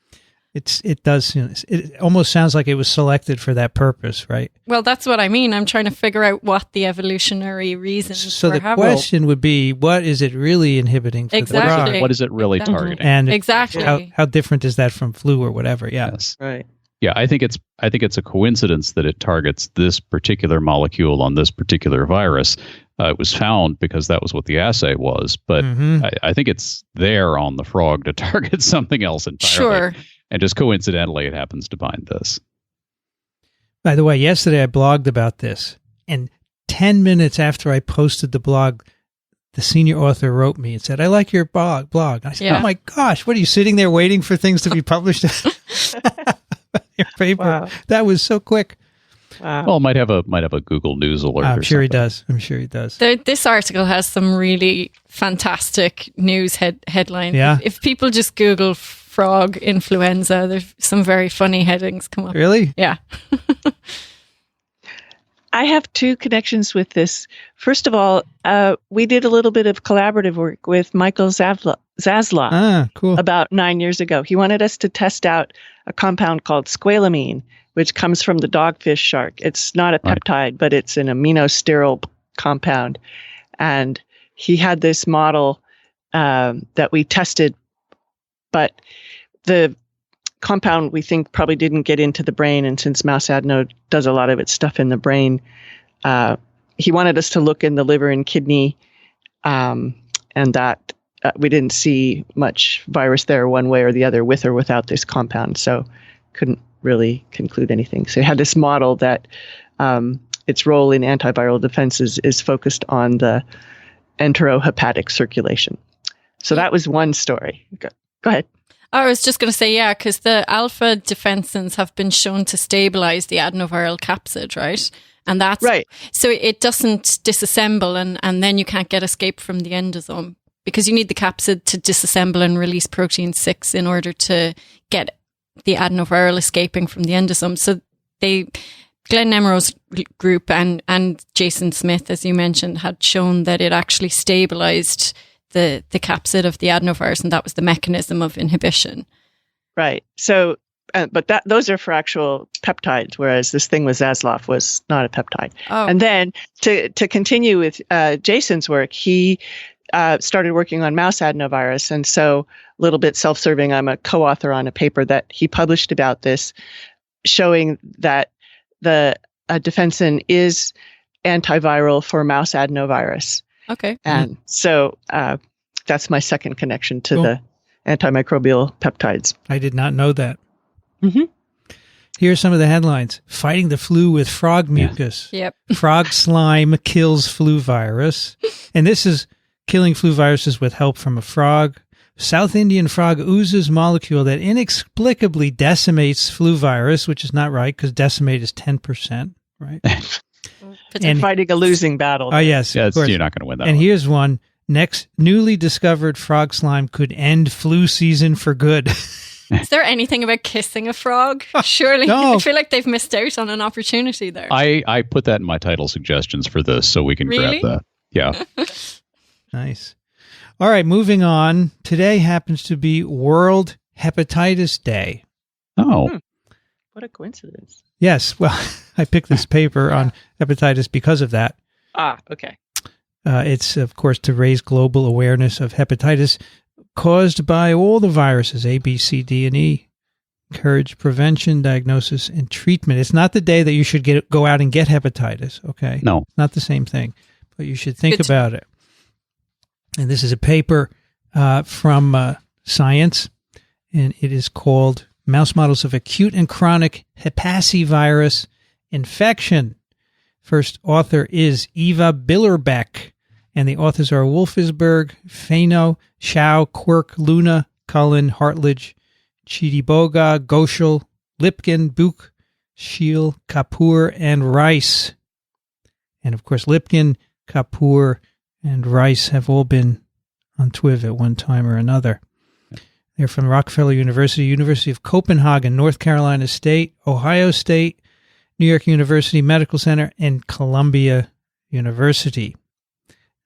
It does. It almost sounds like it was selected for that purpose, right? Well, that's what I mean. I'm trying to figure out what the evolutionary reasons so the question would be, what is it really inhibiting for the frog? What is it really targeting? And exactly. How different is that from flu or whatever? Yeah. Yes. Right. Yeah, I think it's a coincidence that it targets this particular molecule on this particular virus. It was found because that was what the assay was, but I think it's there on the frog to target something else entirely. Sure. And just coincidentally, it happens to bind this. By the way, yesterday I blogged about this, and 10 minutes after I posted the blog, the senior author wrote me and said, "I like your blog." I said, "Oh my gosh, what are you sitting there waiting for things to be published?" Your paper. Wow. That was so quick. Wow. Well, might have a Google News alert. I'm sure he does. This article has some really fantastic news headlines. Yeah. If people just Google frog influenza, there's some very funny headings come up. Really? Yeah. I have two connections with this. First of all, we did a little bit of collaborative work with Michael Zaslow cool. about 9 years ago. He wanted us to test out a compound called squalene, which comes from the dogfish shark. It's not a peptide, but it's an aminosterol compound. And he had this model that we tested, but the compound we think probably didn't get into the brain. And since mouse adenode does a lot of its stuff in the brain, he wanted us to look in the liver and kidney, and that we didn't see much virus there one way or the other with or without this compound. So couldn't really conclude anything. So he had this model that its role in antiviral defenses is focused on the enterohepatic circulation. So that was one story. Go ahead. I was just going to say, yeah, because the alpha defensins have been shown to stabilize the adenoviral capsid, right? And that's right. So it doesn't disassemble, and then you can't get escape from the endosome, because you need the capsid to disassemble and release protein 6 in order to get the adenoviral escaping from the endosome. So Glenn Nemero's group and Jason Smith, as you mentioned, had shown that it actually stabilized the capsid of the adenovirus, and that was the mechanism of inhibition. Right. So, but those are for actual peptides, whereas this thing with Zasloff was not a peptide. Oh. And then to continue with Jason's work, he started working on mouse adenovirus. And so, a little bit self-serving, I'm a co-author on a paper that he published about this, showing that the defensin is antiviral for mouse adenovirus. Okay. And so that's my second connection to the antimicrobial peptides. I did not know that. Mm-hmm. Here are some of the headlines. Fighting the flu with frog mucus. Yep. Frog slime kills flu virus. And this is killing flu viruses with help from a frog. South Indian frog oozes molecule that inexplicably decimates flu virus, which is not right because decimate is 10%, right? And fighting a losing battle. Oh, yes. Yeah, you're not going to win that. And one. here's one. Next, newly discovered frog slime could end flu season for good. Is there anything about kissing a frog? Surely. No. I feel like they've missed out on an opportunity there. I put that in my title suggestions for this, so we can grab that. Yeah. Nice. All right, moving on. Today happens to be World Hepatitis Day. Oh. What a coincidence. Yes. Well, I picked this paper on hepatitis because of that. Okay. It's, of course, to raise global awareness of hepatitis caused by all the viruses, A, B, C, D, and E. Encourage prevention, diagnosis, and treatment. It's not the day that you should go out and get hepatitis, okay? No. It's not the same thing, but you should think about it. And this is a paper from Science, and it is called Mouse Models of Acute and Chronic Hepacivirus Infection. First author is Eva Billerbeck, and the authors are Wolfsberg, Fano, Shao, Quirk, Luna, Cullen, Hartledge, Chidiboga, Goschel, Lipkin, Buch, Scheel, Kapoor, and Rice. And of course, Lipkin, Kapoor, and Rice have all been on TWiV at one time or another. They're from Rockefeller University, University of Copenhagen, North Carolina State, Ohio State, New York University Medical Center, and Columbia University.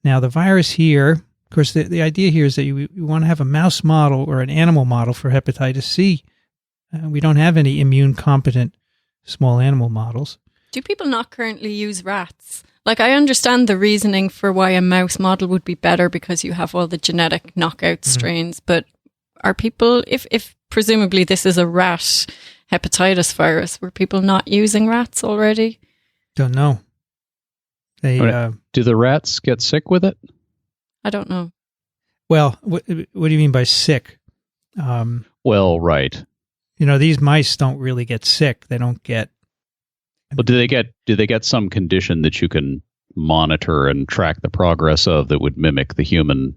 Now, the virus here, of course, the idea here is that you want to have a mouse model or an animal model for hepatitis C. We don't have any immune-competent small animal models. Do people not currently use rats? Like, I understand the reasoning for why a mouse model would be better because you have all the genetic knockout strains, but are people, if presumably this is a rat hepatitis virus, were people not using rats already? Don't know. Do the rats get sick with it? I don't know. Well, what do you mean by sick? Well, right. You know, these mice don't really get sick. They don't get. But do they get some condition that you can monitor and track the progress of that would mimic the human?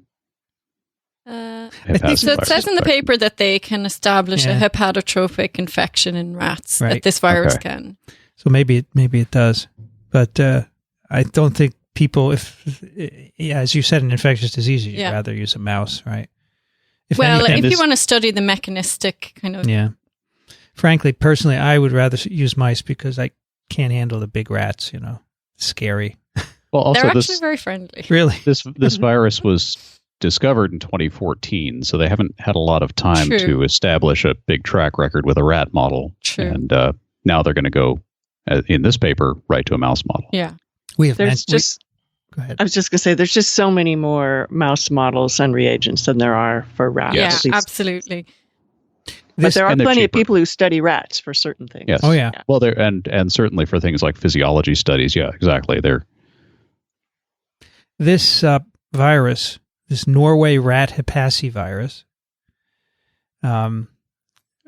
So it says in the paper that they can establish a hepatotrophic infection in rats, that this virus can. So maybe it does, but I don't think people, as you said, an infectious disease, you'd rather use a mouse, right? If you want to study the mechanistic kind of... Yeah. Frankly, personally, I would rather use mice because I can't handle the big rats, you know. It's scary. Well, also they're actually very friendly. Really? This virus was discovered in 2014, so they haven't had a lot of time to establish a big track record with a rat model. True. And now they're going to go, in this paper, right to a mouse model. Yeah. We have go ahead. I was just going to say, there's just so many more mouse models and reagents than there are for rats. Yes. Yeah, absolutely. But there are plenty of people who study rats for certain things. Yes. Oh, yeah. Well, and certainly for things like physiology studies. Yeah, exactly. This virus, this Norway rat hepacivirus,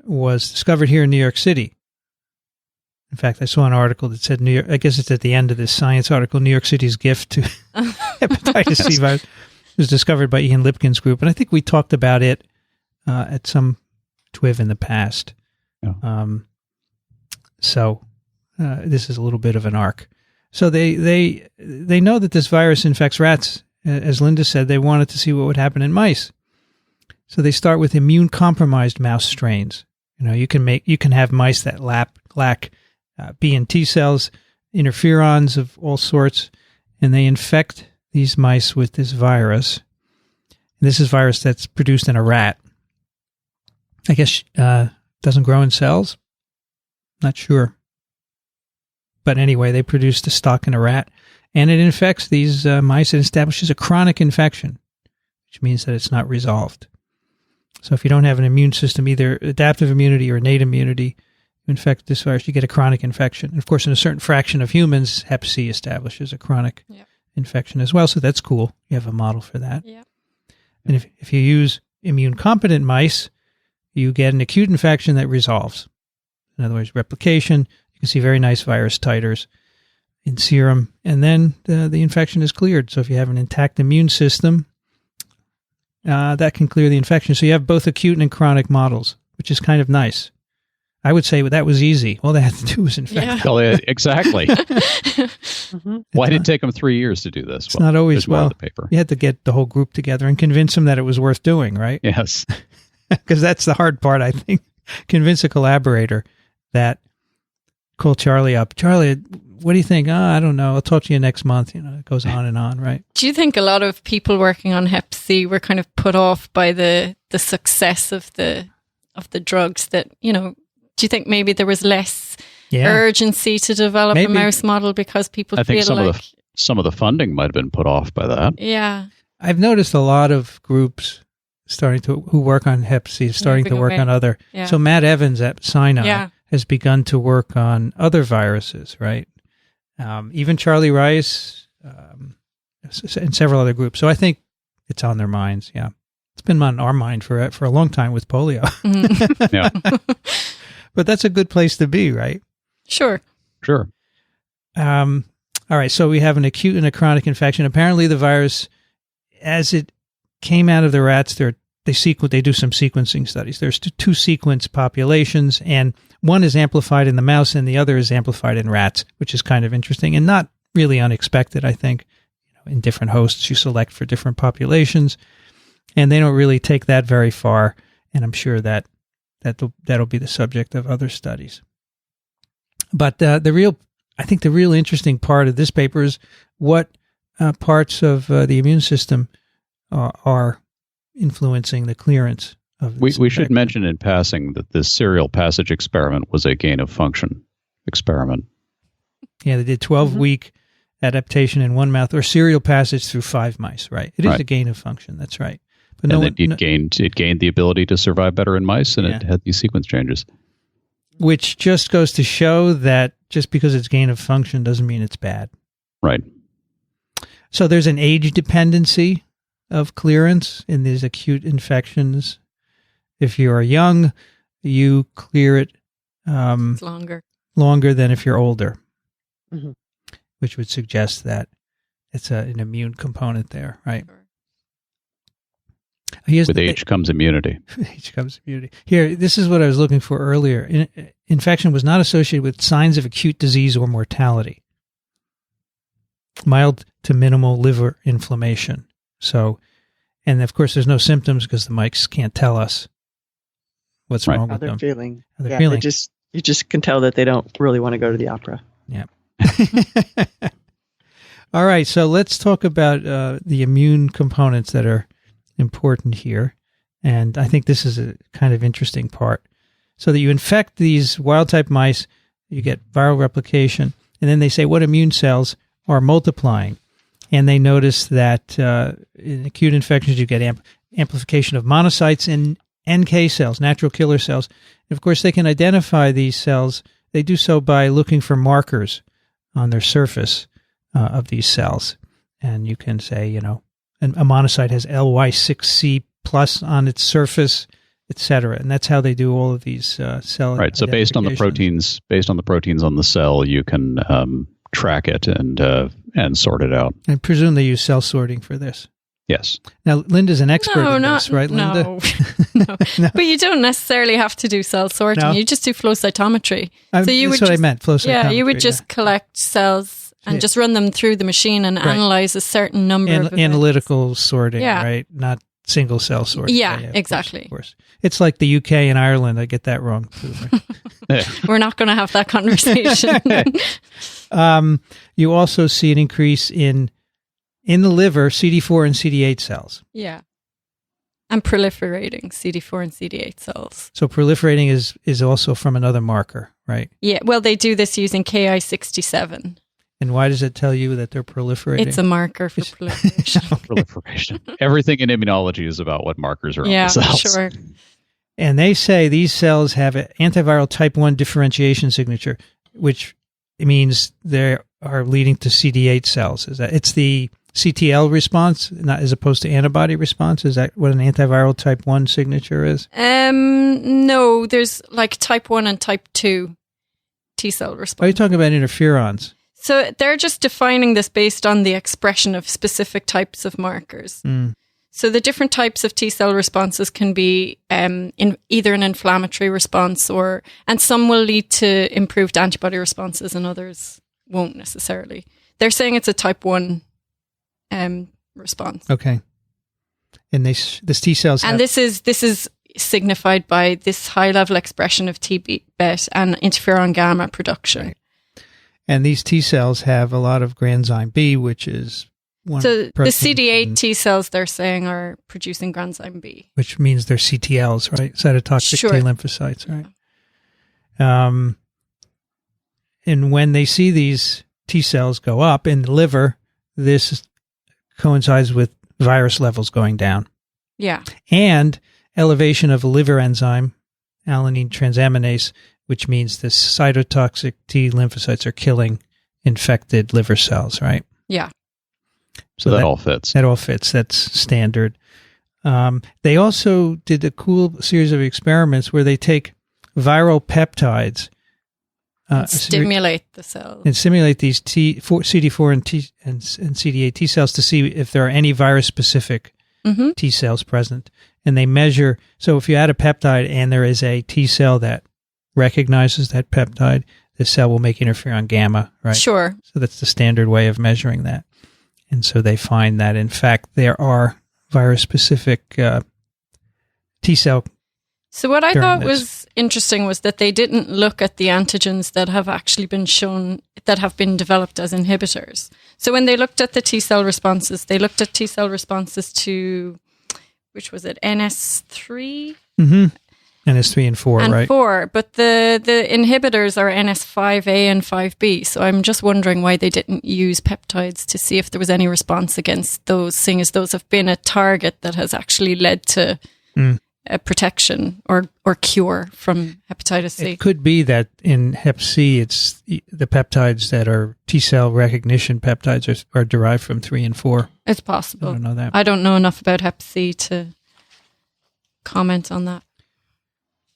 was discovered here in New York City. In fact, I saw an article that said I guess it's at the end of this Science article, New York City's gift to hepatitis C virus was discovered by Ian Lipkin's group. And I think we talked about it at some TWiV in the past. Yeah. So this is a little bit of an arc. So they know that this virus infects rats. As Lynda said, they wanted to see what would happen in mice. So they start with immune-compromised mouse strains. You can have mice that lack B and T cells, interferons of all sorts, and they infect these mice with this virus. And this is virus that's produced in a rat. I guess doesn't grow in cells. Not sure. But anyway, they produced a stock in a rat, and it infects these mice. It establishes a chronic infection, which means that it's not resolved. So if you don't have an immune system, either adaptive immunity or innate immunity, you infect this virus, you get a chronic infection. And of course, in a certain fraction of humans, Hep C establishes a chronic infection as well. So that's cool. You have a model for that. Yeah. And if you use immune-competent mice, you get an acute infection that resolves. In other words, replication. You can see very nice virus titers in serum. And then the infection is cleared. So if you have an intact immune system, that can clear the infection. So you have both acute and chronic models, which is kind of nice. I would say that was easy. All they had to do was infect. Yeah. Well, exactly. Why did it take them 3 years to do this? It's not always the paper. You had to get the whole group together and convince them that it was worth doing, right? Yes. Because that's the hard part, I think. Convince a collaborator that call Charlie up. Charlie, what do you think? I don't know. I'll talk to you next month. It goes on and on, right? Do you think a lot of people working on Hep C were kind of put off by the success of the drugs that, do you think maybe there was less urgency to develop a mouse model because people feel like... some of the funding might have been put off by that. Yeah. I've noticed a lot of groups who work on Hep C starting to work on other... Yeah. So Matt Evans at Sinai has begun to work on other viruses, right? Even Charlie Rice and several other groups. So I think it's on their minds, yeah. It's been on our mind for a long time with polio. Mm-hmm. Yeah. But that's a good place to be, right? Sure. All right, so we have an acute and a chronic infection. Apparently the virus, as it came out of the rats, they do some sequencing studies. There's two sequence populations, and one is amplified in the mouse and the other is amplified in rats, which is kind of interesting and not really unexpected, I think. In different hosts, you select for different populations, and they don't really take that very far, and I'm sure that'll be the subject of other studies. But the real interesting part of this paper is what parts of the immune system are influencing the clearance of this. We should mention in passing that this serial passage experiment was a gain of function experiment. Yeah, they did 12-week adaptation in one mouth or serial passage through 5 mice, right? It is a gain of function, that's right. But it gained the ability to survive better in mice, and it had these sequence changes. Which just goes to show that just because it's gain of function doesn't mean it's bad. Right. So there's an age dependency of clearance in these acute infections. If you are young, you clear it it's longer than if you're older, mm-hmm. which would suggest that it's an immune component there, right? Sure. With age comes immunity. Age comes immunity. Here, this is what I was looking for earlier. Infection was not associated with signs of acute disease or mortality. Mild to minimal liver inflammation. So, and of course, there's no symptoms because the mics can't tell us what's wrong with them. How they're feeling. How they're feeling. You just can tell that they don't really want to go to the opera. Yeah. All right, so let's talk about the immune components that are important here. And I think this is a kind of interesting part. So that you infect these wild-type mice, you get viral replication, and then they say what immune cells are multiplying. And they notice that in acute infections, you get amplification of monocytes and NK cells, natural killer cells. And of course, they can identify these cells. They do so by looking for markers on their surface of these cells. And you can say, a monocyte has LY6C plus on its surface, etc. And that's how they do all of these cell. Right. So based on the proteins on the cell, you can track it and sort it out. I presume they use cell sorting for this. Yes. Now, Linda's an expert in this, right, Lynda? No. But you don't necessarily have to do cell sorting. No. You just do flow cytometry. So you that's what I meant, flow cytometry. Yeah, you would just collect cells and just run them through the machine and analyze a certain number of events. Analytical sorting, right? Not single cell sorting. Yeah, exactly. Of course. It's like the UK and Ireland. I get that wrong, too. Right? We're not going to have that conversation. You also see an increase in the liver, CD4 and CD8 cells. Yeah. And proliferating CD4 and CD8 cells. So proliferating is also from another marker, right? Yeah. Well, they do this using Ki67. And why does it tell you that they're proliferating? It's a marker for proliferation. Proliferation. Everything in immunology is about what markers are on the cells. Yeah, sure. And they say these cells have an antiviral type 1 differentiation signature, which means they are leading to CD8 cells. Is that it's the CTL response, not as opposed to antibody response? Is that what an antiviral type 1 signature is? No, there's like type 1 and type 2 T cell response. Are you talking about interferons? So they're just defining this based on the expression of specific types of markers. So the different types of T cell responses can be in either an inflammatory response and some will lead to improved antibody responses and others won't necessarily. They're saying it's a type 1 response. Okay. And this T cells and this is signified by this high level expression of T-bet and interferon gamma production. Right. And these T cells have a lot of granzyme B, which is one. So the CD8 T cells they're saying are producing granzyme B, which means they're CTLs, right? Cytotoxic T lymphocytes, right? And when they see these T cells go up in the liver, this coincides with virus levels going down. Yeah. And elevation of a liver enzyme, alanine transaminase, which means the cytotoxic T lymphocytes are killing infected liver cells, right? Yeah. So that all fits. That all fits. That's standard. They also did a cool series of experiments where they take viral peptides, stimulate the cells, and simulate these CD4 and CD8 T cells to see if there are any virus-specific T cells present. And they measure. So if you add a peptide and there is a T cell that recognizes that peptide, the cell will make interferon gamma, right? Sure. So that's the standard way of measuring that. And so they find that, in fact, there are virus-specific T cell. So what I thought was interesting was that they didn't look at the antigens that have actually been shown, that have been developed as inhibitors. So when they looked at the T cell responses, they looked at T cell responses to, which was it, NS3? NS3 and 4, and right? 4, but the inhibitors are NS5A and 5B. So I'm just wondering why they didn't use peptides to see if there was any response against those, seeing as those have been a target that has actually led to a protection or cure from hepatitis C. It could be that in Hep C, it's the peptides that are T cell recognition peptides are derived from 3 and 4. It's possible. I don't know that. I don't know enough about Hep C to comment on that.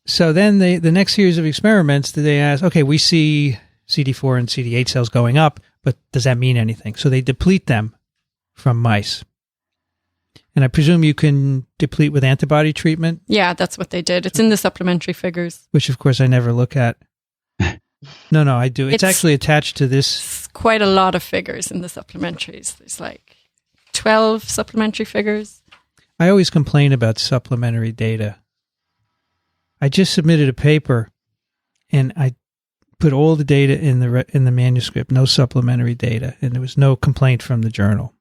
So then the next series of experiments, they ask, okay, we see CD4 and CD8 cells going up, but does that mean anything? So they deplete them from mice. And I presume you can deplete with antibody treatment? Yeah, that's what they did. It's in the supplementary figures. Which, of course, I never look at. No, I do. It's actually attached to this. It's quite a lot of figures in the supplementaries. There's like 12 supplementary figures. I always complain about supplementary data. I just submitted a paper, and I put all the data in the manuscript, no supplementary data, and there was no complaint from the journal.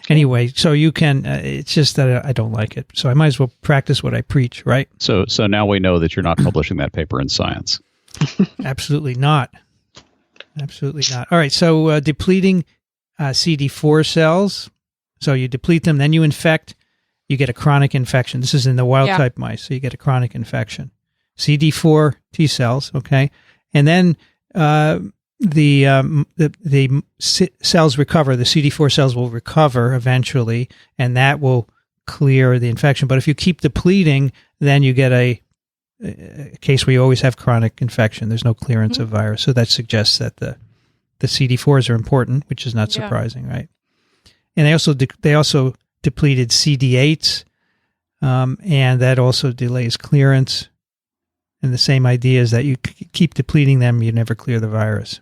Anyway, so you can. It's just that I don't like it, so I might as well practice what I preach, right? So now we know that you're not publishing that paper in Science. Absolutely not. Absolutely not. All right, so depleting CD4 cells. So you deplete them, then you infect. You get a chronic infection. This is in the wild-type mice, so you get a chronic infection. CD4 T cells, okay? And then the cells recover. The CD4 cells will recover eventually, and that will clear the infection. But if you keep depleting, then you get a case where you always have chronic infection. There's no clearance of virus. So that suggests that the CD4s are important, which is not surprising, right? And they also depleted CD8s, and that also delays clearance. And the same idea is that you keep depleting them, you never clear the virus.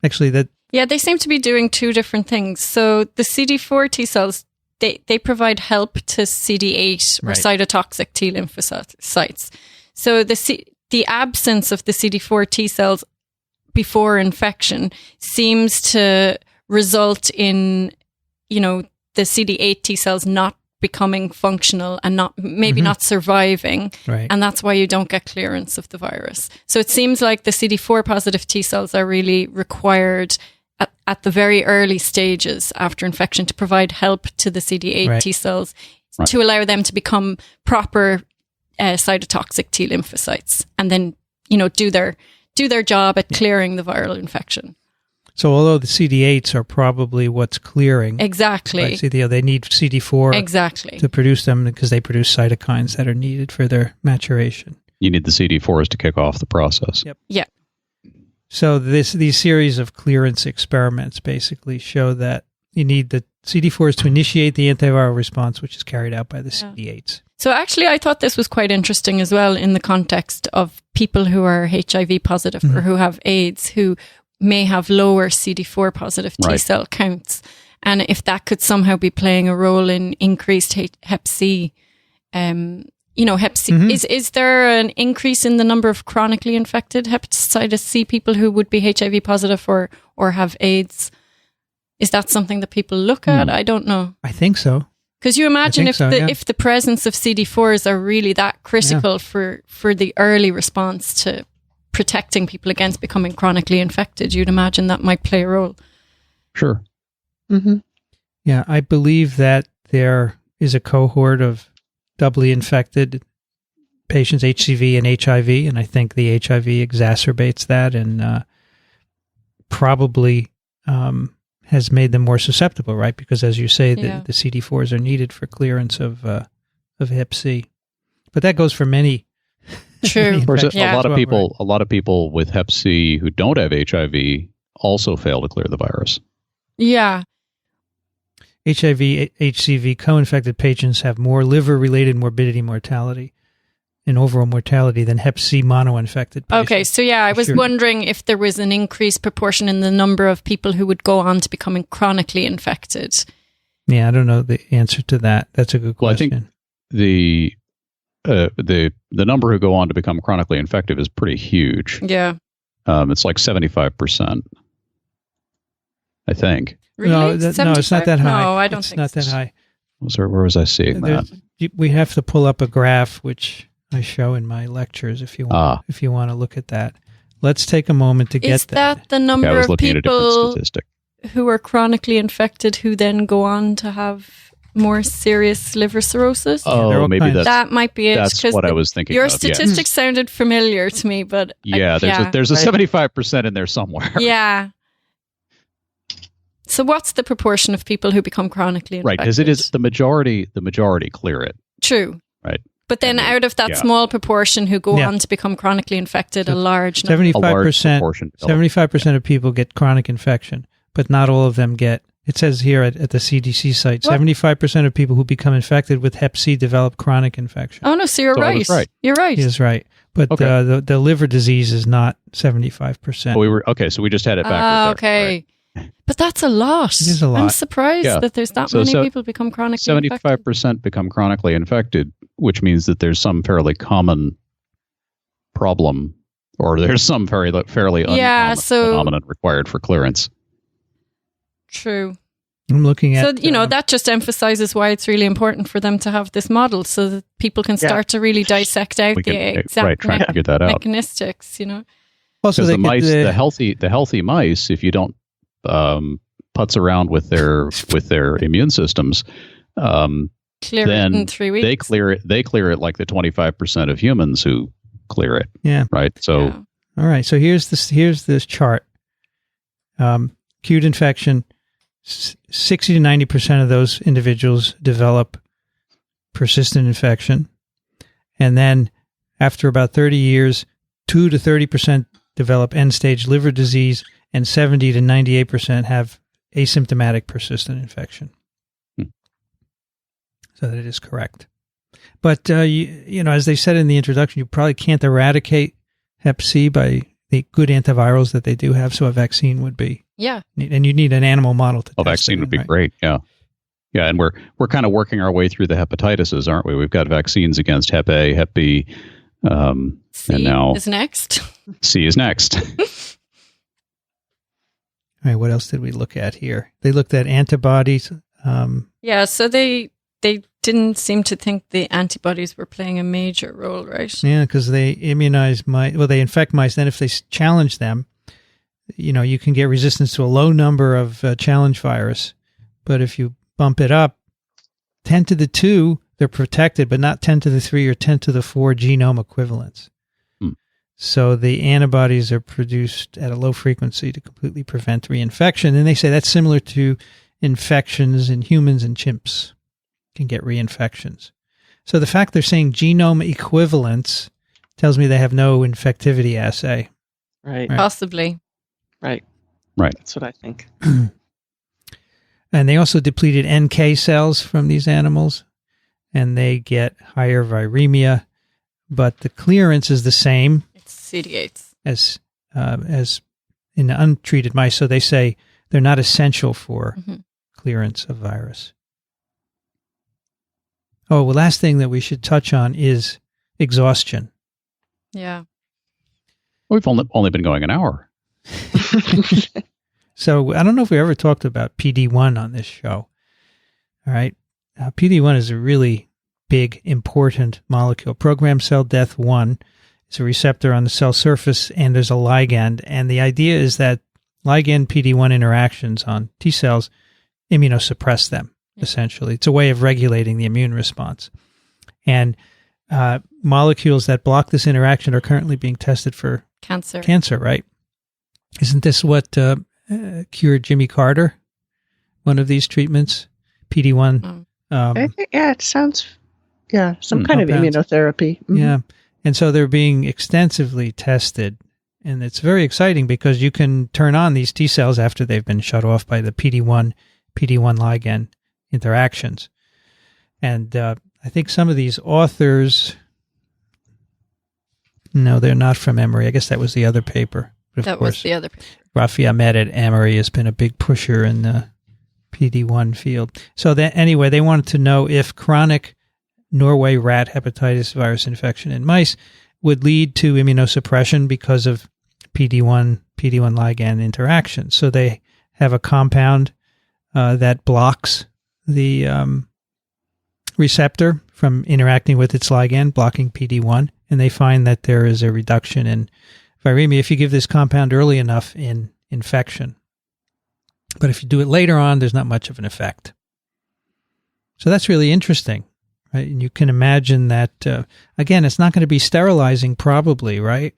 Actually, yeah, they seem to be doing two different things. So the CD4 T cells, they provide help to CD8 or cytotoxic T lymphocytes. So the absence of the CD4 T cells before infection seems to result in, the CD8 T cells not becoming functional and not surviving. Right. And that's why you don't get clearance of the virus. So it seems like the CD4 positive T cells are really required at the very early stages after infection to provide help to the CD8 T cells to allow them to become proper cytotoxic T lymphocytes and then, do their job at clearing the viral infection. So although the CD8s are probably what's clearing. Exactly. Right, they need CD4 to produce them because they produce cytokines that are needed for their maturation. You need the CD4s to kick off the process. Yep. Yeah. So these series of clearance experiments basically show that you need the CD4s to initiate the antiviral response, which is carried out by the CD8s. So actually, I thought this was quite interesting as well in the context of people who are HIV positive or who have AIDS, who may have lower CD4 positive T cell counts. And if that could somehow be playing a role in increased hep C, hep C, is there an increase in the number of chronically infected hepatitis C people who would be HIV positive or have AIDS? Is that something that people look at? I don't know. I think so. Because you imagine if the presence of CD4s are really that critical for the early response to protecting people against becoming chronically infected, you'd imagine that might play a role. Sure. Mm-hmm. Yeah, I believe that there is a cohort of doubly infected patients, HCV and HIV, and I think the HIV exacerbates that and probably has made them more susceptible, right? Because as you say, the CD4s are needed for clearance of hep C. But that goes for many. True. Of course, a lot of people with hep C who don't have HIV also fail to clear the virus. Yeah. HIV, HCV co-infected patients have more liver-related morbidity, mortality, and overall mortality than hep C mono-infected patients. Okay, so I was wondering if there was an increased proportion in the number of people who would go on to becoming chronically infected. Yeah, I don't know the answer to that. That's a good question. Well, I think the number who go on to become chronically infected is pretty huge. Yeah. It's like 75%, I think. Really? No, it's not that high. No, I don't think it's not that high. Where was I seeing that? We have to pull up a graph, which I show in my lectures if you want to look at that. Let's take a moment to get that. Is that the number of people who are chronically infected who then go on to have more serious liver cirrhosis? Oh, maybe that might be it. That's what I was thinking. Your statistics sounded familiar to me, but there's a 75% in there somewhere. Yeah. So what's the proportion of people who become chronically infected? Right, because it is the majority clear it. True. Right. But then out of that small proportion who go on to become chronically infected, a large number. 75% of people get chronic infection, but not all of them get. It says here at the CDC site, 75% of people who become infected with hep C develop chronic infection. Oh, no, so you're right. You're right. He is right. But the liver disease is not 75%. So we just had it backwards. Okay. Right. But that's a lot. It is a lot. I'm surprised that there's that many people become chronically infected. 75% become chronically infected, which means that there's some fairly common problem, or there's some fairly uncommon phenomenon required for clearance. True. I'm looking at... So, that just emphasizes why it's really important for them to have this model so that people can start to really dissect out exact try and figure that out. mechanistics, Also, the mice, the healthy mice, if you don't putz around with their immune systems, clear it in 3 weeks. They clear it like the 25% of humans who clear it. Yeah. Right. So all right. So here's this chart. Acute infection, 60 to 90% of those individuals develop persistent infection. And then after about 30 years, 2 to 30% develop end-stage liver disease, and 70 to 98% have asymptomatic persistent infection. So that is correct. But, you know, as they said in the introduction, you probably can't eradicate Hep C by the good antivirals that they do have, so a vaccine would be. Yeah. And you need an animal model to test vaccine it, would be right? great, yeah. Yeah, and we're kind of working our way through the hepatitises, aren't we? We've got vaccines against Hep A, Hep B, C and now is next. C is next. All right, what else did we look at here? They looked at antibodies. Yeah, so they didn't seem to think the antibodies were playing a major role, right? Yeah, because they immunize mice. Well, they infect mice. Then if they challenge them, you know, you can get resistance to a low number of challenge virus. But if you bump it up 10 to the 2, they're protected, but not 10 to the 3 or 10 to the 4 genome equivalents. So the antibodies are produced at a low frequency to completely prevent reinfection. And they say that's similar to infections in humans and chimps can get reinfections. So the fact they're saying genome equivalents tells me they have no infectivity assay. Right. Possibly. Right. Right. That's what I think. And they also depleted NK cells from these animals, and they get higher viremia, but the clearance is the same. CD8s. As in the untreated mice. So they say they're not essential for clearance of virus. Oh, well, last thing that we should touch on is exhaustion. Yeah. We've only been going an hour. So I don't know if we ever talked about PD-1 on this show. All right. PD-1 is a really big, important molecule. Programmed cell death 1 is a receptor on the cell surface, and there's a ligand. And the idea is that ligand PD-1 interactions on T cells immunosuppress them, essentially. It's a way of regulating the immune response. And molecules that block this interaction are currently being tested for cancer, right? Isn't this what cured Jimmy Carter? One of these treatments, PD-1. I think, it sounds, some kind of immunotherapy. Mm-hmm. Yeah. And so they're being extensively tested. And it's very exciting because you can turn on these T cells after they've been shut off by the PD-1 ligand interactions. And I think some of these authors, no, they're not from Emory. I guess that was the other paper. But that was the other paper. Rafi Ahmed at Emory has been a big pusher in the PD-1 field. So anyway, they wanted to know if chronic Norway rat hepatitis virus infection in mice would lead to immunosuppression because of PD-1 ligand interaction. So they have a compound that blocks the receptor from interacting with its ligand, blocking PD-1, and they find that there is a reduction in viremia if you give this compound early enough in infection. But if you do it later on, there's not much of an effect. So that's really interesting. Right? And you can imagine that, again, it's not going to be sterilizing probably, right?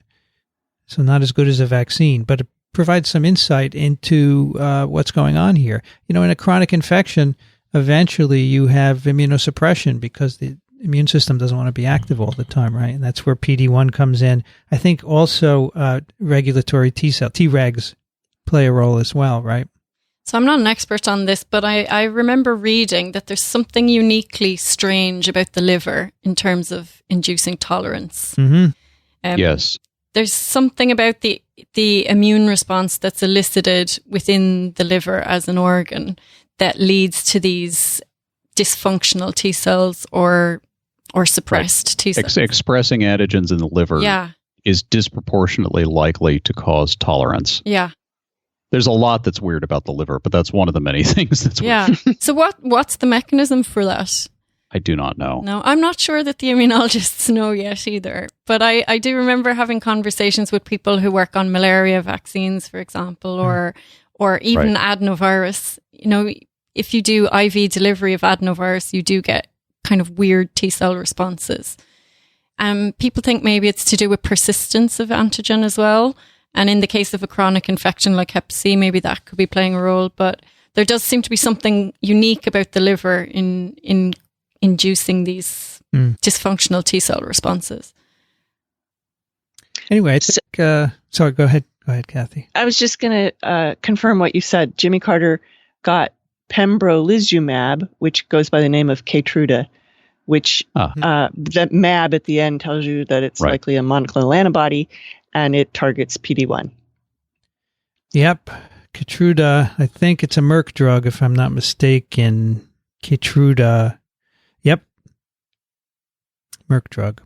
So not as good as a vaccine, but it provides some insight into what's going on here. You know, in a chronic infection, eventually you have immunosuppression because the immune system doesn't want to be active all the time, right? And that's where PD-1 comes in. I think also regulatory T-cell, Tregs play a role as well, right? So I'm not an expert on this, but I remember reading that there's something uniquely strange about the liver in terms of inducing tolerance. Mm-hmm. Yes. There's something about the immune response that's elicited within the liver as an organ that leads to these dysfunctional T cells or suppressed T cells. Expressing antigens in the liver is disproportionately likely to cause tolerance. Yeah. There's a lot that's weird about the liver, but that's one of the many things that's weird. So what's the mechanism for that? I do not know. No, I'm not sure that the immunologists know yet either. But I do remember having conversations with people who work on malaria vaccines, for example, or even adenovirus. You know, if you do IV delivery of adenovirus, you do get kind of weird T-cell responses. People think maybe it's to do with persistence of antigen as well. And in the case of a chronic infection like Hep C, maybe that could be playing a role. But there does seem to be something unique about the liver in inducing these dysfunctional T cell responses. Anyway, I think, sorry, go ahead. Go ahead, Kathy. I was just going to confirm what you said. Jimmy Carter got pembrolizumab, which goes by the name of Keytruda, which the MAB at the end tells you that it's likely a monoclonal antibody, and it targets PD-1. Yep. Keytruda, I think it's a Merck drug, if I'm not mistaken. Keytruda, yep. Merck drug.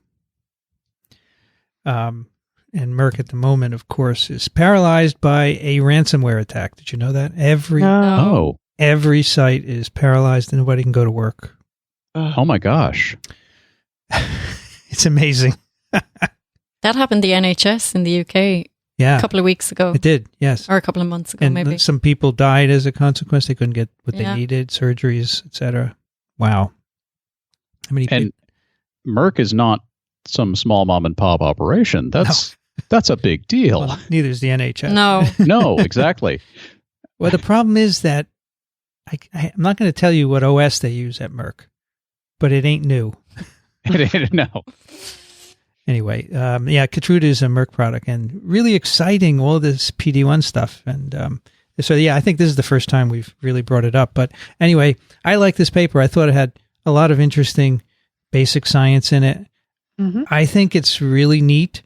And Merck at the moment, of course, is paralyzed by a ransomware attack. Did you know that? Every site is paralyzed and nobody can go to work. Oh my gosh. It's amazing. That happened to the NHS in the UK a couple of weeks ago. It did, yes. Or a couple of months ago, and maybe. Some people died as a consequence. They couldn't get what they needed, surgeries, etc. Wow. And Merck is not some small mom and pop operation. That's a big deal. Well, neither is the NHS. No, exactly. Well, the problem is that I'm not going to tell you what OS they use at Merck, but it ain't new. No. Anyway, Keytruda is a Merck product and really exciting, all this PD-1 stuff. And I think this is the first time we've really brought it up. But anyway, I like this paper. I thought it had a lot of interesting basic science in it. Mm-hmm. I think it's really neat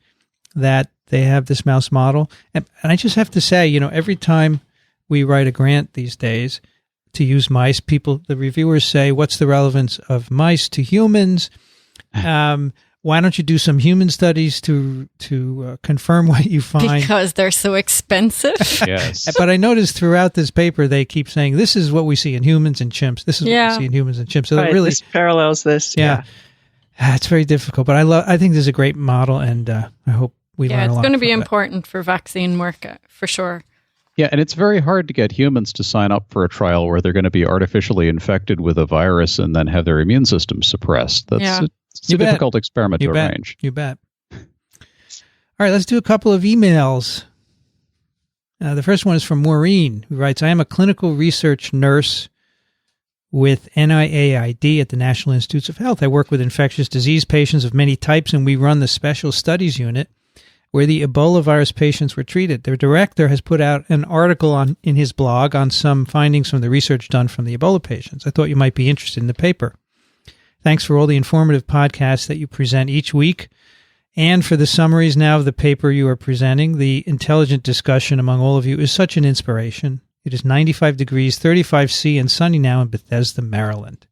that they have this mouse model. And I just have to say, every time we write a grant these days to use mice, the reviewers say, what's the relevance of mice to humans? Why don't you do some human studies to confirm what you find? Because they're so expensive. Yes. But I noticed throughout this paper, they keep saying, this is what we see in humans and chimps. This is what we see in humans and chimps. So that really this parallels this. Yeah. It's very difficult, but I think this is a great model, and I hope we learn a lot. Yeah, it's going to be important for vaccine work, for sure. Yeah, and it's very hard to get humans to sign up for a trial where they're going to be artificially infected with a virus and then have their immune system suppressed. It's a difficult experiment to arrange. You bet. All right, let's do a couple of emails. The first one is from Maureen, who writes, I am a clinical research nurse with NIAID at the National Institutes of Health. I work with infectious disease patients of many types, and we run the Special Studies Unit where the Ebola virus patients were treated. Their director has put out an article in his blog on some findings from the research done from the Ebola patients. I thought you might be interested in the paper. Thanks for all the informative podcasts that you present each week, and for the summaries now of the paper you are presenting. The intelligent discussion among all of you is such an inspiration. It is 95 degrees, 35 C, and sunny now in Bethesda, Maryland.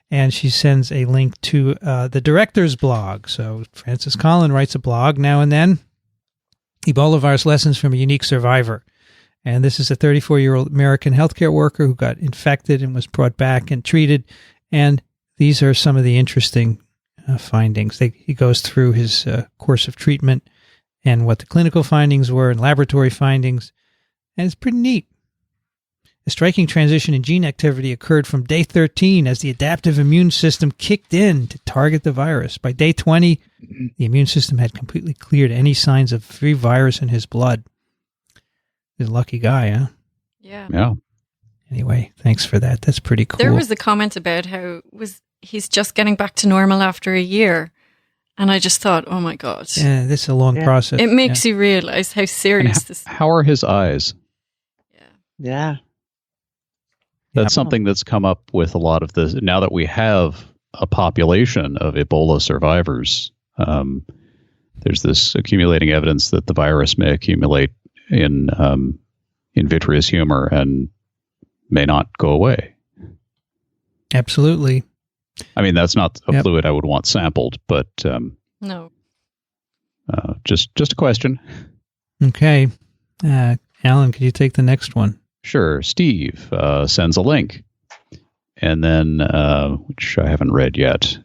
And she sends a link to the director's blog. So Francis Collin writes a blog now and then. Ebola virus lessons from a unique survivor. And this is a 34-year-old American healthcare worker who got infected and was brought back and treated. And these are some of the interesting findings. He goes through his course of treatment and what the clinical findings were and laboratory findings. And it's pretty neat. A striking transition in gene activity occurred from day 13 as the adaptive immune system kicked in to target the virus. By day 20, the immune system had completely cleared any signs of free virus in his blood. He's a lucky guy, huh? Yeah. Anyway, thanks for that. That's pretty cool. There was a comment about how he's just getting back to normal after a year. And I just thought, oh my God. Yeah, this is a long process. It makes you realize how serious this is. How are his eyes? Yeah. That's something that's come up with a lot of this. Now that we have a population of Ebola survivors, there's this accumulating evidence that the virus may accumulate in vitreous humor and may not go away. Absolutely. I mean, that's not a fluid I would want sampled, but no. Just a question. Okay. Alan, could you take the next one? Sure. Steve sends a link, and then, which I haven't read yet,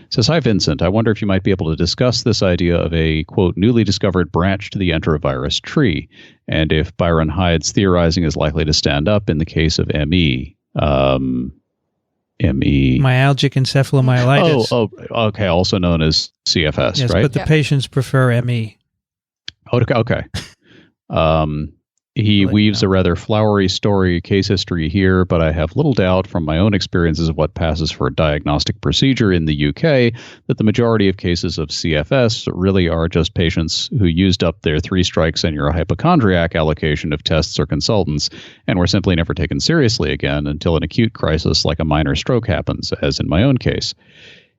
says, Hi, Vincent. I wonder if you might be able to discuss this idea of a, quote, newly discovered branch to the enterovirus tree, and if Byron Hyde's theorizing is likely to stand up in the case of ME. Myalgic encephalomyelitis. Oh, okay. Also known as CFS, yes, right? But the patients prefer ME. Okay. He weaves a rather flowery story case history here, but I have little doubt from my own experiences of what passes for a diagnostic procedure in the UK that the majority of cases of CFS really are just patients who used up their 3 strikes and you're a hypochondriac allocation of tests or consultants and were simply never taken seriously again until an acute crisis like a minor stroke happens, as in my own case.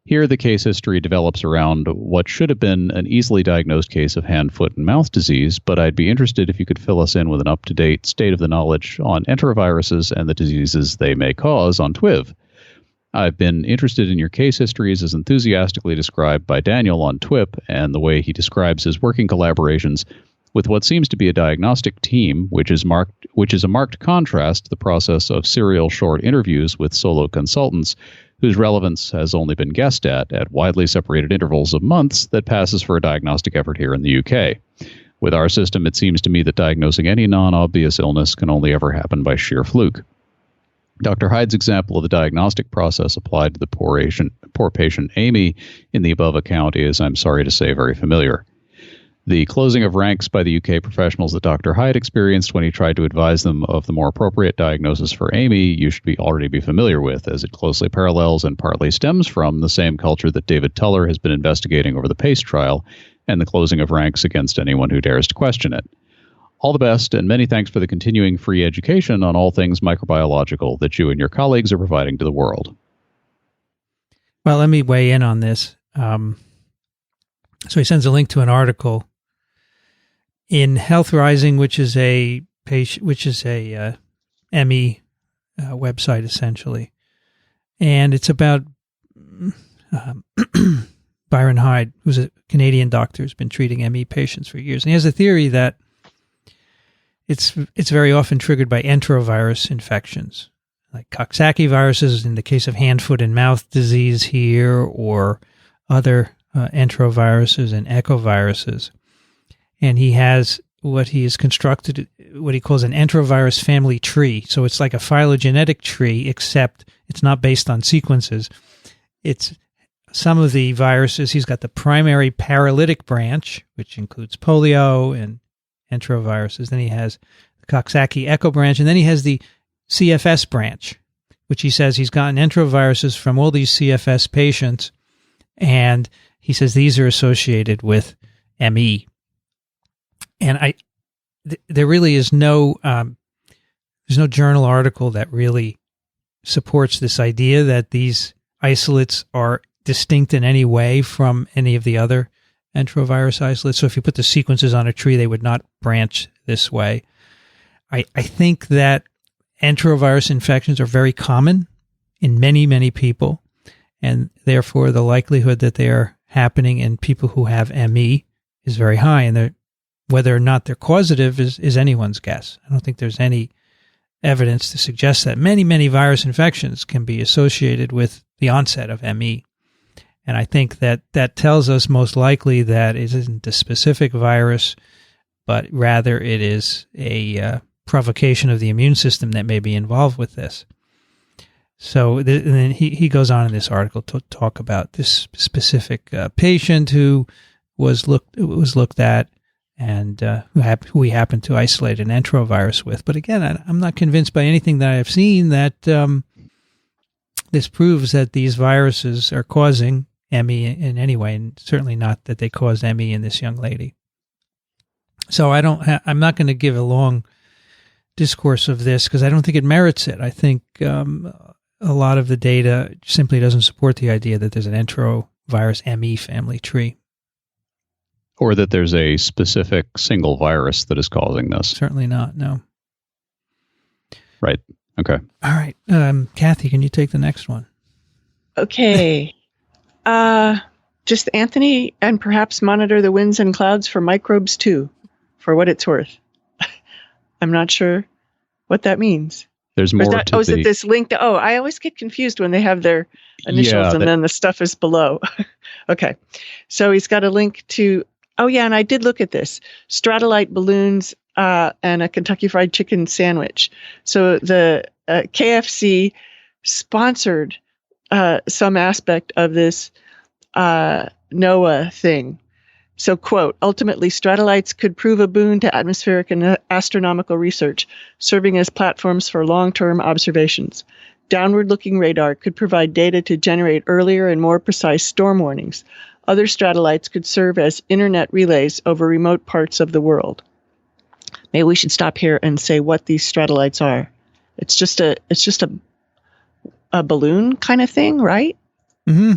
Here, the case history develops around what should have been an easily diagnosed case of hand, foot, and mouth disease, but I'd be interested if you could fill us in with an up-to-date state of the knowledge on enteroviruses and the diseases they may cause on TWiV. I've been interested in your case histories as enthusiastically described by Daniel on TWiP and the way he describes his working collaborations with what seems to be a diagnostic team, which is a marked contrast to the process of serial short interviews with solo consultants whose relevance has only been guessed at widely separated intervals of months that passes for a diagnostic effort here in the UK. With our system, it seems to me that diagnosing any non-obvious illness can only ever happen by sheer fluke. Dr. Hyde's example of the diagnostic process applied to the poor patient Amy in the above account is, I'm sorry to say, very familiar. The closing of ranks by the UK professionals that Dr. Hyde experienced when he tried to advise them of the more appropriate diagnosis for Amy, you should already be familiar with, as it closely parallels and partly stems from the same culture that David Tuller has been investigating over the PACE trial and the closing of ranks against anyone who dares to question it. All the best, and many thanks for the continuing free education on all things microbiological that you and your colleagues are providing to the world. Well, let me weigh in on this. So he sends a link to an article in Health Rising, which is a ME website essentially, and it's about Byron Hyde, who's a Canadian doctor who's been treating ME patients for years, and he has a theory that it's very often triggered by enterovirus infections, like Coxsackie viruses in the case of hand, foot, and mouth disease here, or other enteroviruses and echoviruses. And he has what he has constructed, what he calls an enterovirus family tree. So it's like a phylogenetic tree, except it's not based on sequences. It's some of the viruses. He's got the primary paralytic branch, which includes polio and enteroviruses. Then he has the Coxsackie echo branch, and then he has the CFS branch, which he says he's gotten enteroviruses from all these CFS patients, and he says these are associated with ME. And there really is no there's no journal article that really supports this idea that these isolates are distinct in any way from any of the other enterovirus isolates. So if you put the sequences on a tree, they would not branch this way. I think that enterovirus infections are very common in many, many people, and therefore the likelihood that they are happening in people who have ME is very high, and whether or not they're causative is anyone's guess. I don't think there's any evidence to suggest that many, many virus infections can be associated with the onset of ME. And I think that tells us most likely that it isn't a specific virus, but rather it is a provocation of the immune system that may be involved with this. So and then he goes on in this article to talk about this specific patient who was looked at and who we happen to isolate an enterovirus with. But again, I'm not convinced by anything that I've seen that this proves that these viruses are causing ME in any way, and certainly not that they caused ME in this young lady. So I'm not going to give a long discourse of this because I don't think it merits it. I think a lot of the data simply doesn't support the idea that there's an enterovirus ME family tree. Or that there's a specific single virus that is causing this. Certainly not, no. Right. Okay. All right. Kathy, can you take the next one? Okay. Just Anthony, and perhaps monitor the winds and clouds for microbes too, for what it's worth. I'm not sure what that means. There's more to is it this link? I always get confused when they have their initials and then the stuff is below. Okay. So he's got a link to... Oh, yeah, and I did look at this. Stratolite balloons and a Kentucky Fried Chicken sandwich. So the KFC sponsored some aspect of this NOAA thing. So, quote, ultimately, stratolites could prove a boon to atmospheric and astronomical research, serving as platforms for long-term observations. Downward-looking radar could provide data to generate earlier and more precise storm warnings. Other stratolites could serve as internet relays over remote parts of the world. Maybe we should stop here and say what these stratolites are. It's just a balloon kind of thing, right? Mm-hmm.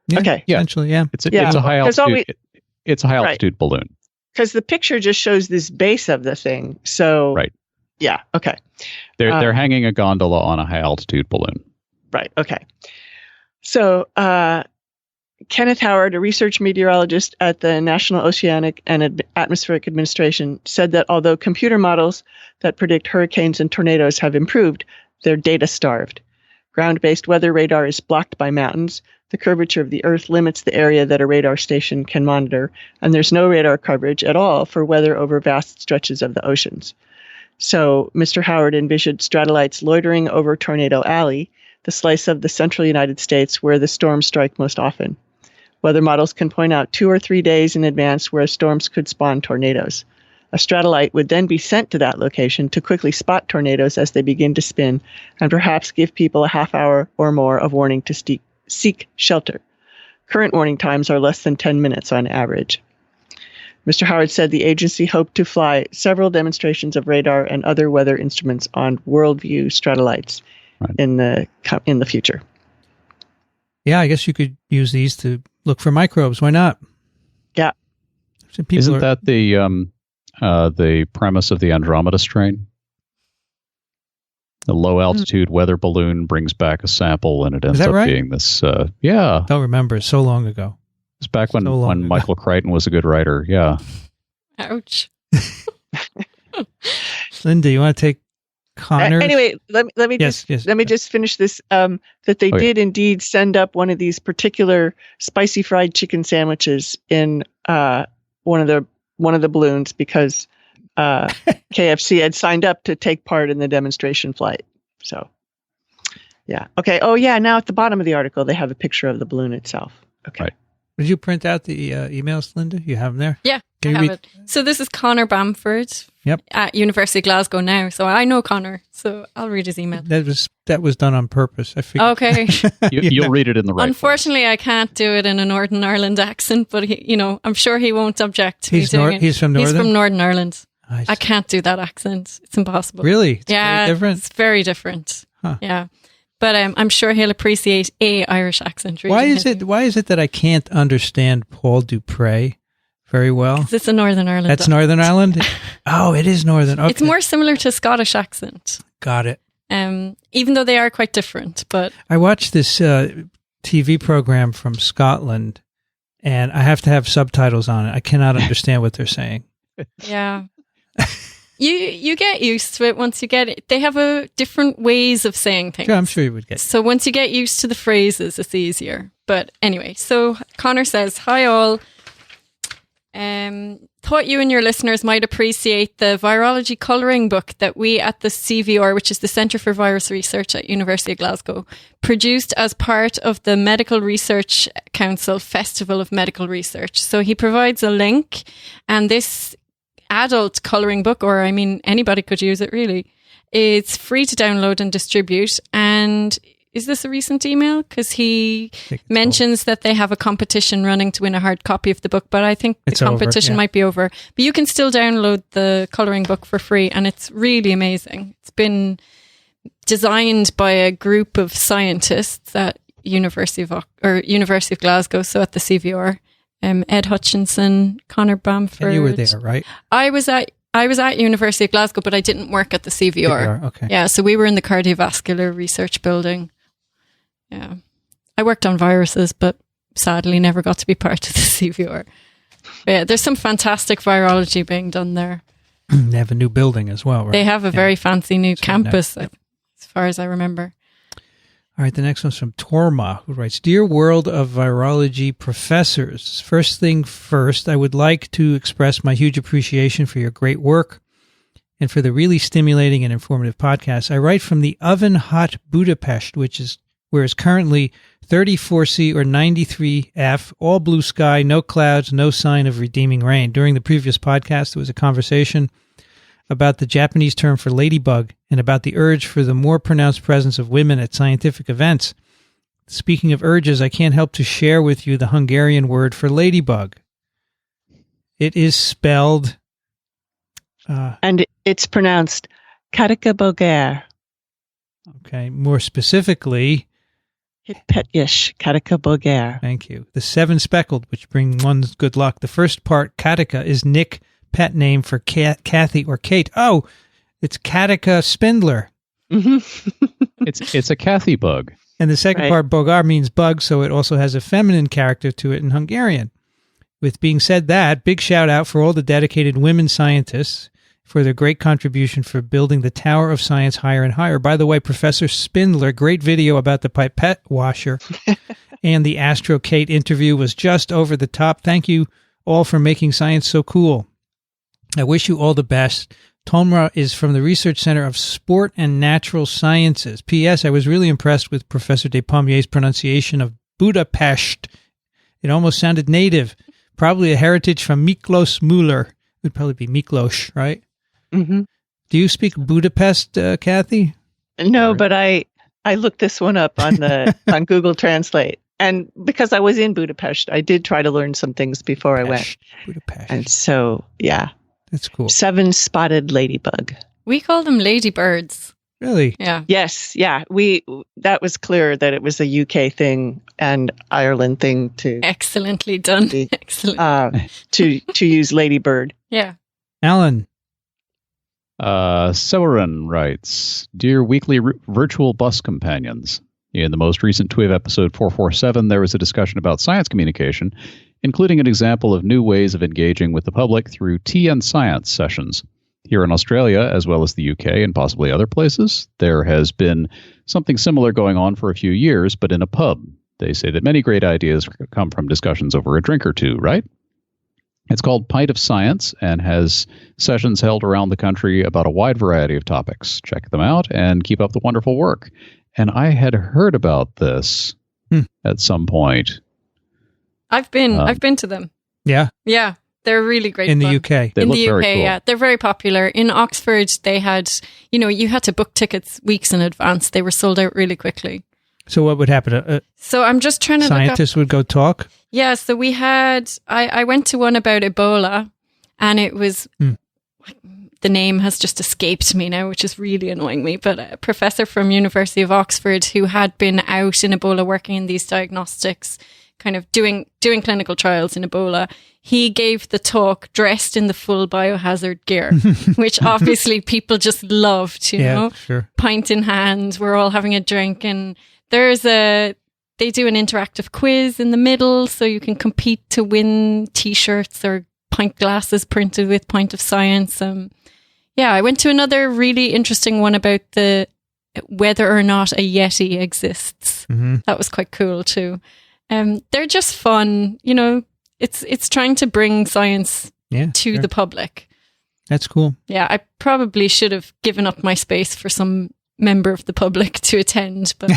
Yeah, okay. Essentially, yeah. It's a high altitude. It's a high altitude right. balloon. Because the picture just shows this base of the thing. So right. Yeah. Okay. They're hanging a gondola on a high altitude balloon. Right. Okay. So Kenneth Howard, a research meteorologist at the National Oceanic and Atmospheric Administration, said that although computer models that predict hurricanes and tornadoes have improved, they're data starved. Ground-based weather radar is blocked by mountains. The curvature of the Earth limits the area that a radar station can monitor, and there's no radar coverage at all for weather over vast stretches of the oceans. So Mr. Howard envisioned stratolites loitering over Tornado Alley, the slice of the central United States where the storms strike most often. Weather models can point out 2 or 3 days in advance where storms could spawn tornadoes. A stratolite would then be sent to that location to quickly spot tornadoes as they begin to spin, and perhaps give people a half hour or more of warning to seek shelter. Current warning times are less than 10 minutes on average. Mr. Howard said the agency hoped to fly several demonstrations of radar and other weather instruments on Worldview stratolites in the future. Yeah, I guess you could use these to look for microbes. Why not? Yeah. Isn't that the premise of the Andromeda strain? The low altitude weather balloon brings back a sample, and it ends up being this. Yeah, don't remember. So long ago. It's back when Michael Crichton was a good writer. Yeah. Ouch. Lynda, you want to take Connor? Anyway, let me just finish this. That they did indeed send up one of these particular spicy fried chicken sandwiches in one of the balloons because KFC had signed up to take part in the demonstration flight. So, yeah. Okay. Oh, yeah. Now at the bottom of the article, they have a picture of the balloon itself. Okay. Right. Did you print out the emails, Lynda? You have them there? Yeah, I have it. So this is Connor Bamford at University of Glasgow now. So I know Connor, so I'll read his email. That was done on purpose. I figured. Okay. You'll read it in the right Unfortunately, place. I can't do it in a Northern Ireland accent, but I'm sure he won't object to me doing it. He's from Northern? He's from Northern Ireland. I can't do that accent. It's impossible. Really? It's very different? It's very different. Huh. Yeah. But I'm sure he'll appreciate a Irish accent. Why is it that I can't understand Paul Dupree very well? Because it's a Northern Ireland. That's Northern Ireland? Oh, it is Northern. Okay. It's more similar to a Scottish accent. Got it. Even though they are quite different. But I watched this TV program from Scotland, and I have to have subtitles on it. I cannot understand what they're saying. Yeah. You get used to it once you get it. They have different ways of saying things. Yeah, I'm sure you would get it. So once you get used to the phrases, it's easier. But anyway, so Connor says, hi all. Thought you and your listeners might appreciate the virology colouring book that we at the CVR, which is the Centre for Virus Research at University of Glasgow, produced as part of the Medical Research Council Festival of Medical Research. So he provides a link, and this adult colouring book, or I mean anybody could use it really, it's free to download and distribute. And is this a recent email? Because he mentions that they have a competition running to win a hard copy of the book, but I think the competition might be over. But you can still download the colouring book for free, and it's really amazing. It's been designed by a group of scientists at University of Glasgow, so at the CVR. Ed Hutchinson, Connor Bamford. And you were there, right? I was at University of Glasgow, but I didn't work at the CVR. Okay. Yeah, so we were in the cardiovascular research building. Yeah. I worked on viruses, but sadly never got to be part of the CVR. But yeah, there's some fantastic virology being done there. They have a new building as well, right? They have a very fancy new campus, as far as I remember. All right, the next one's from Torma, who writes, Dear World of Virology Professors, first thing first, I would like to express my huge appreciation for your great work and for the really stimulating and informative podcast. I write from the oven hot Budapest, which is whereas currently 34C or 93F, all blue sky, no clouds, no sign of redeeming rain. During the previous podcast, there was a conversation about the Japanese term for ladybug and about the urge for the more pronounced presence of women at scientific events. Speaking of urges, I can't help to share with you the Hungarian word for ladybug. It is spelled... and it's pronounced Katika-bogár. Okay, more specifically... Hitpetyish, Katika-bogár. Thank you. The seven speckled, which bring one's good luck. The first part, Katika, is Nick pet name for Kathy or Kate. Oh, it's Katika Spindler. It's a Kathy bug. And the second part, bogar, means bug, so it also has a feminine character to it in Hungarian. With being said that, big shout out for all the dedicated women scientists for their great contribution for building the Tower of Science higher and higher. By the way, Professor Spindler, great video about the pipette washer and the Astro Kate interview was just over the top. Thank you all for making science so cool. I wish you all the best. Tomra is from the Research Center of Sport and Natural Sciences. P.S. I was really impressed with Professor Despommiers' pronunciation of Budapest. It almost sounded native. Probably a heritage from Miklos Müller. It would probably be Miklos, right? Mm-hmm. Do you speak Budapest, Kathy? No, but I looked this one up on on Google Translate. And because I was in Budapest, I did try to learn some things before I went. Budapest. And so, yeah. That's cool. Seven-spotted ladybug. We call them ladybirds. Really? Yeah. Yes, yeah. That was clear that it was a UK thing and Ireland thing to Excellently done. Excellent. To use ladybird. Yeah. Alan. Severin writes, Dear weekly virtual bus companions, in the most recent TWiV episode 447, there was a discussion about science communication, including an example of new ways of engaging with the public through tea and science sessions. Here in Australia, as well as the UK and possibly other places, there has been something similar going on for a few years, but in a pub. They say that many great ideas come from discussions over a drink or two, right? It's called Pint of Science and has sessions held around the country about a wide variety of topics. Check them out and keep up the wonderful work. And I had heard about this at some point. I've been to them. Yeah? Yeah. They're really great in fun. the UK. In the UK, cool. yeah. They're very popular. In Oxford, they had, you had to book tickets weeks in advance. They were sold out really quickly. So what would happen? So I'm just trying to scientists would go talk? Yeah, so we had, I went to one about Ebola, and it was, the name has just escaped me now, which is really annoying me, but a professor from University of Oxford who had been out in Ebola working in these diagnostics, kind of doing clinical trials in Ebola, he gave the talk dressed in the full biohazard gear, which obviously people just loved, you know, sure. Pint in hand, we're all having a drink, and they do an interactive quiz in the middle, so you can compete to win t-shirts or pint glasses printed with Pint of Science. Yeah, I went to another really interesting one about whether or not a Yeti exists. Mm-hmm. That was quite cool too. They're just fun, it's trying to bring science to the public. That's cool. Yeah, I probably should have given up my space for some member of the public to attend, but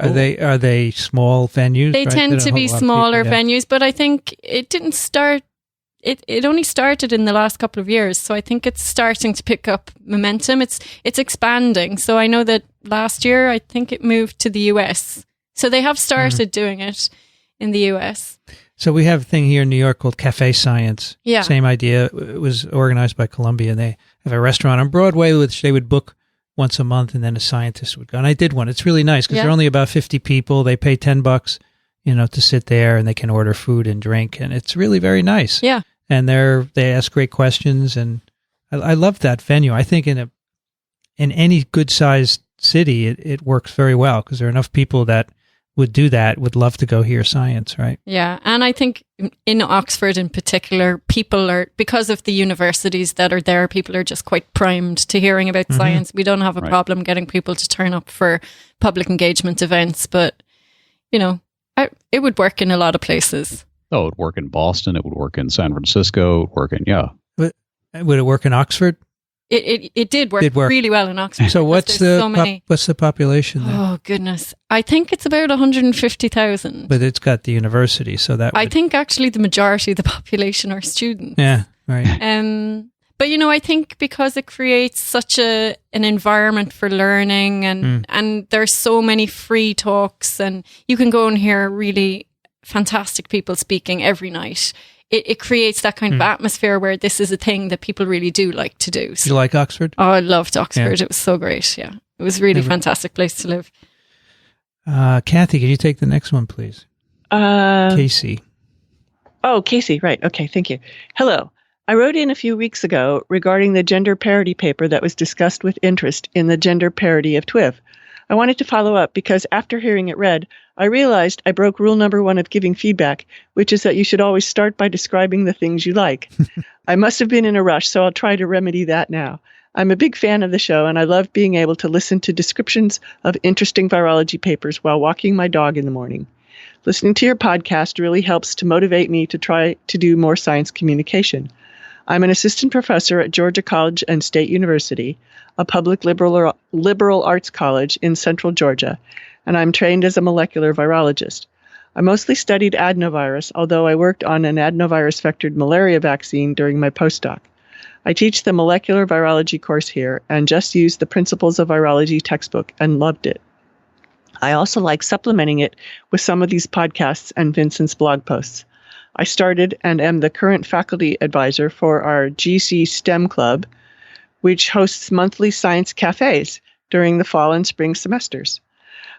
Are they small venues? They tend to be smaller venues, but I think it didn't start. It only started in the last couple of years, so I think it's starting to pick up momentum. It's expanding. So I know that last year I think it moved to the US. So they have started doing it in the US. So we have a thing here in New York called Cafe Science. Yeah. Same idea. It was organized by Columbia, and they have a restaurant on Broadway which they would book once a month, and then a scientist would go. And I did one. It's really nice because they're only about 50 people. They pay $10, to sit there, and they can order food and drink, and it's really very nice. Yeah. And they ask great questions, and I love that venue. I think in any good sized city, it works very well because there are enough people that would do that, would love to go hear science, right? Yeah, and I think in Oxford in particular, people are, because of the universities that are there, people are just quite primed to hearing about science. We don't have a problem getting people to turn up for public engagement events, but, it would work in a lot of places. Oh, it would work in Boston, it would work in San Francisco, it would work in, Would it work in Oxford? It did work really well in Oxford. So what's the population there? Oh, goodness. I think it's about 150,000. But it's got the university, so that I think actually the majority of the population are students. Yeah, right. But, I think because it creates such an environment for learning and there's so many free talks and you can go and hear really fantastic people speaking every night. It creates that kind of atmosphere where this is a thing that people really do like to do. So, you like Oxford? Oh, I loved Oxford. Yeah. It was so great. Yeah. It was really fantastic place to live. Kathy, could you take the next one, please? Casey. Oh, Casey. Right. Okay. Thank you. Hello. I wrote in a few weeks ago regarding the gender parity paper that was discussed with interest in the gender parity of TWiV. I wanted to follow up because after hearing it read, I realized I broke rule number 1 of giving feedback, which is that you should always start by describing the things you like. I must have been in a rush, so I'll try to remedy that now. I'm a big fan of the show, and I love being able to listen to descriptions of interesting virology papers while walking my dog in the morning. Listening to your podcast really helps to motivate me to try to do more science communication. I'm an assistant professor at Georgia College and State University, a public liberal arts college in central Georgia, and I'm trained as a molecular virologist. I mostly studied adenovirus, although I worked on an adenovirus-vectored malaria vaccine during my postdoc. I teach the molecular virology course here and just used the Principles of Virology textbook and loved it. I also like supplementing it with some of these podcasts and Vincent's blog posts. I started and am the current faculty advisor for our GC STEM Club, which hosts monthly science cafes during the fall and spring semesters.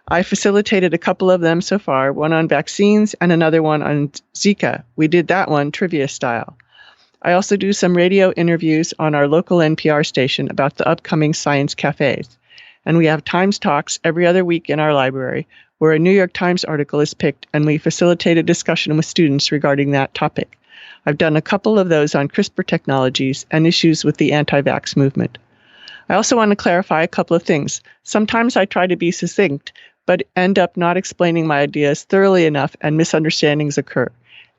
I facilitated a couple of them so far, one on vaccines and another one on Zika. We did that one trivia style. I also do some radio interviews on our local NPR station about the upcoming science cafes. And we have Times Talks every other week in our library, where a New York Times article is picked and we facilitate a discussion with students regarding that topic. I've done a couple of those on CRISPR technologies and issues with the anti-vax movement. I also want to clarify a couple of things. Sometimes I try to be succinct, but end up not explaining my ideas thoroughly enough and misunderstandings occur.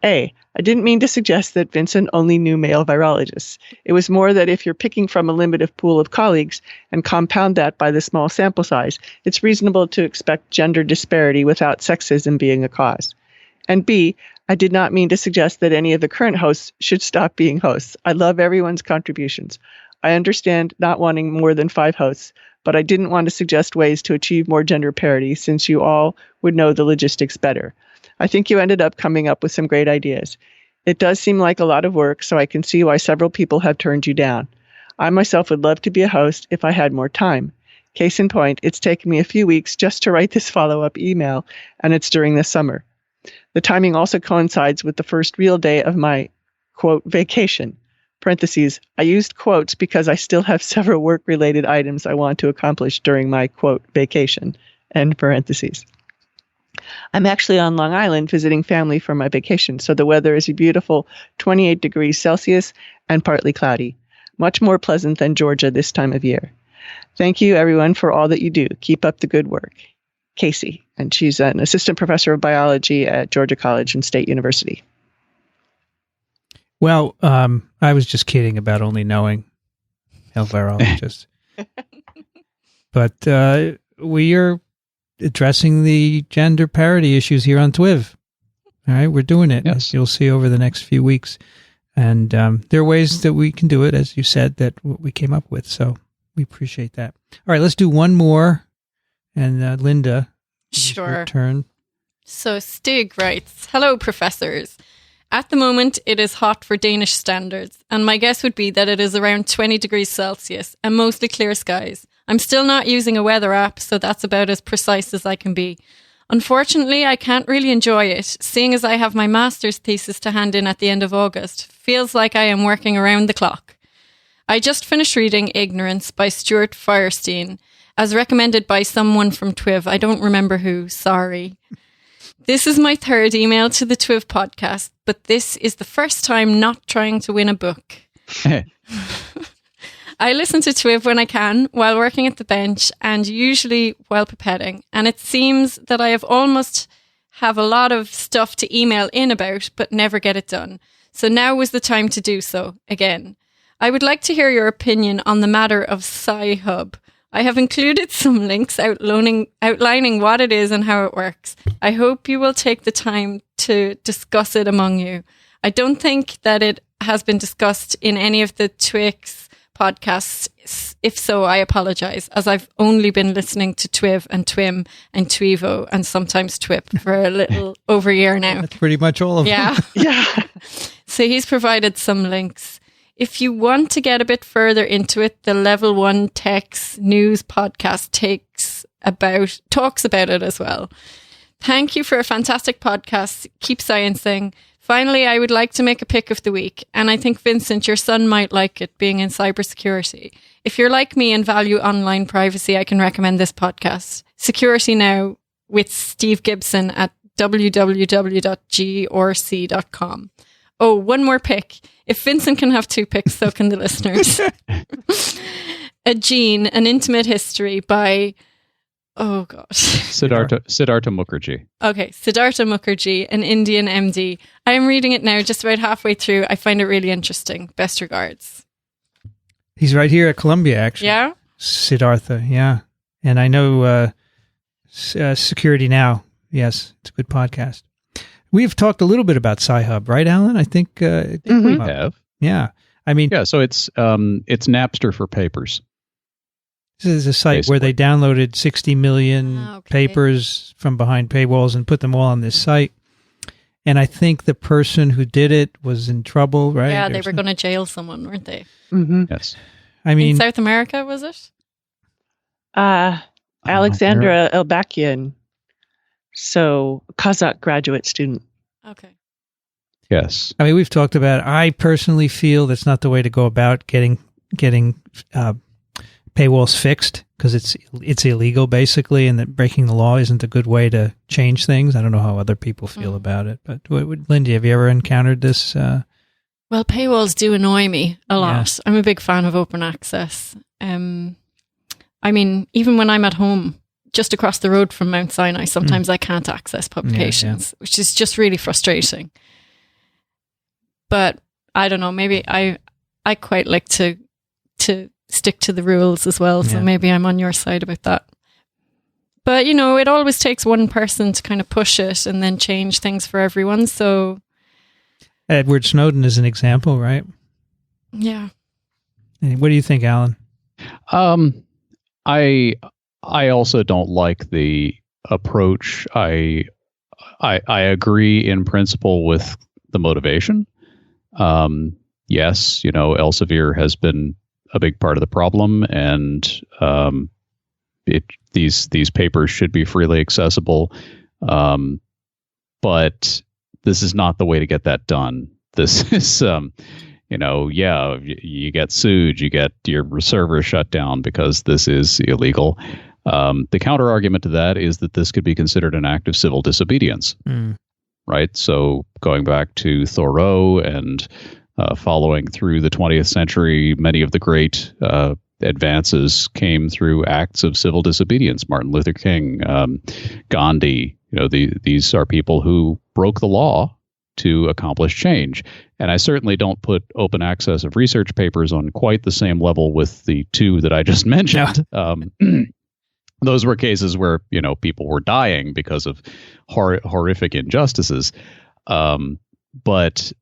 I didn't mean to suggest that Vincent only knew male virologists. It was more that if you're picking from a limited pool of colleagues and compound that by the small sample size, it's reasonable to expect gender disparity without sexism being a cause. And B, I did not mean to suggest that any of the current hosts should stop being hosts. I love everyone's contributions. I understand not wanting more than 5 hosts, but I didn't want to suggest ways to achieve more gender parity since you all would know the logistics better. I think you ended up coming up with some great ideas. It does seem like a lot of work, so I can see why several people have turned you down. I myself would love to be a host if I had more time. Case in point, it's taken me a few weeks just to write this follow-up email, and it's during the summer. The timing also coincides with the first real day of my, quote, vacation. Parentheses, I used quotes because I still have several work-related items I want to accomplish during my, quote, vacation, end parentheses. I'm actually on Long Island visiting family for my vacation, so the weather is a beautiful 28 degrees Celsius and partly cloudy, much more pleasant than Georgia this time of year. Thank you, everyone, for all that you do. Keep up the good work. Casey, and she's an assistant professor of biology at Georgia College and State University. Well, I was just kidding about only knowing health virologists. But we are addressing the gender parity issues here on TWiV. All right, we're doing it, yes. As you'll see over the next few weeks. And there are ways that we can do it, as you said, that we came up with. So we appreciate that. All right, let's do one more. And Lynda, sure. Your turn. So Stig writes, hello, professors. At the moment, it is hot for Danish standards, and my guess would be that it is around 20 degrees Celsius and mostly clear skies. I'm still not using a weather app, so that's about as precise as I can be. Unfortunately, I can't really enjoy it, seeing as I have my master's thesis to hand in at the end of August. Feels like I am working around the clock. I just finished reading Ignorance by Stuart Firestein, as recommended by someone from TWiV. I don't remember who, sorry. This is my 3rd email to the TWiV podcast, but this is the first time not trying to win a book. I listen to TWiV when I can, while working at the bench, and usually while pipetting. And it seems that I almost have a lot of stuff to email in about, but never get it done. So now was the time to do so, again. I would like to hear your opinion on the matter of Sci-Hub. I have included some links outlining what it is and how it works. I hope you will take the time to discuss it among you. I don't think that it has been discussed in any of the TWiV podcasts. If so, I apologize, as I've only been listening to TWiV and TWIM and TWiVO and sometimes TWIP for a little over a year now. That's pretty much all of them. Yeah. So he's provided some links. If you want to get a bit further into it, the Level 1 Techs News podcast talks about it as well. Thank you for a fantastic podcast. Keep sciencing. Finally, I would like to make a pick of the week, and I think, Vincent, your son might like it, being in cybersecurity. If you're like me and value online privacy, I can recommend this podcast, Security Now, with Steve Gibson at www.gorc.com. Oh, one more pick. If Vincent can have 2 picks, so can the listeners. A Gene, An Intimate History by... Oh, God. Siddhartha Mukherjee. Okay, Siddhartha Mukherjee, an Indian MD. I am reading it now, just about halfway through. I find it really interesting. Best regards. He's right here at Columbia, actually. Yeah? Siddhartha, yeah. And I know Security Now. Yes, it's a good podcast. We've talked a little bit about Sci-Hub, right, Alan? I think we have. Yeah. I mean... Yeah, so it's Napster for papers. This is a site basically, where they downloaded 60 million papers from behind paywalls and put them all on this site. And I think the person who did it was in trouble, right? Yeah, they were going to jail someone, weren't they? Mm-hmm. Yes. I mean... In South America, was it? Alexandra Elbakian. So, Kazakh graduate student. Okay. Yes. I mean, we've talked about it. I personally feel that's not the way to go about getting paywalls fixed, because it's illegal, basically, and that breaking the law isn't a good way to change things. I don't know how other people feel about it. But, Lynda, have you ever encountered this? Well, paywalls do annoy me a lot. Yeah. I'm a big fan of open access. I mean, even when I'm at home, just across the road from Mount Sinai, sometimes I can't access publications, which is just really frustrating. But I don't know, maybe I quite like to stick to the rules as well, so maybe I'm on your side about that. But, you know, it always takes one person to kind of push it and then change things for everyone, so... Edward Snowden is an example, right? Yeah. What do you think, Alan? I also don't like the approach. I agree in principle with the motivation. Yes, you know, Elsevier has been a big part of the problem, and these papers should be freely accessible. But this is not the way to get that done. This is, you get sued, you get your server shut down because this is illegal. The counter argument to that is that this could be considered an act of civil disobedience, right? So going back to Thoreau and following through the 20th century, many of the great advances came through acts of civil disobedience. Martin Luther King, Gandhi, these are people who broke the law to accomplish change. And I certainly don't put open access of research papers on quite the same level with the 2 that I just mentioned. No. Those were cases where, people were dying because of horrific injustices. But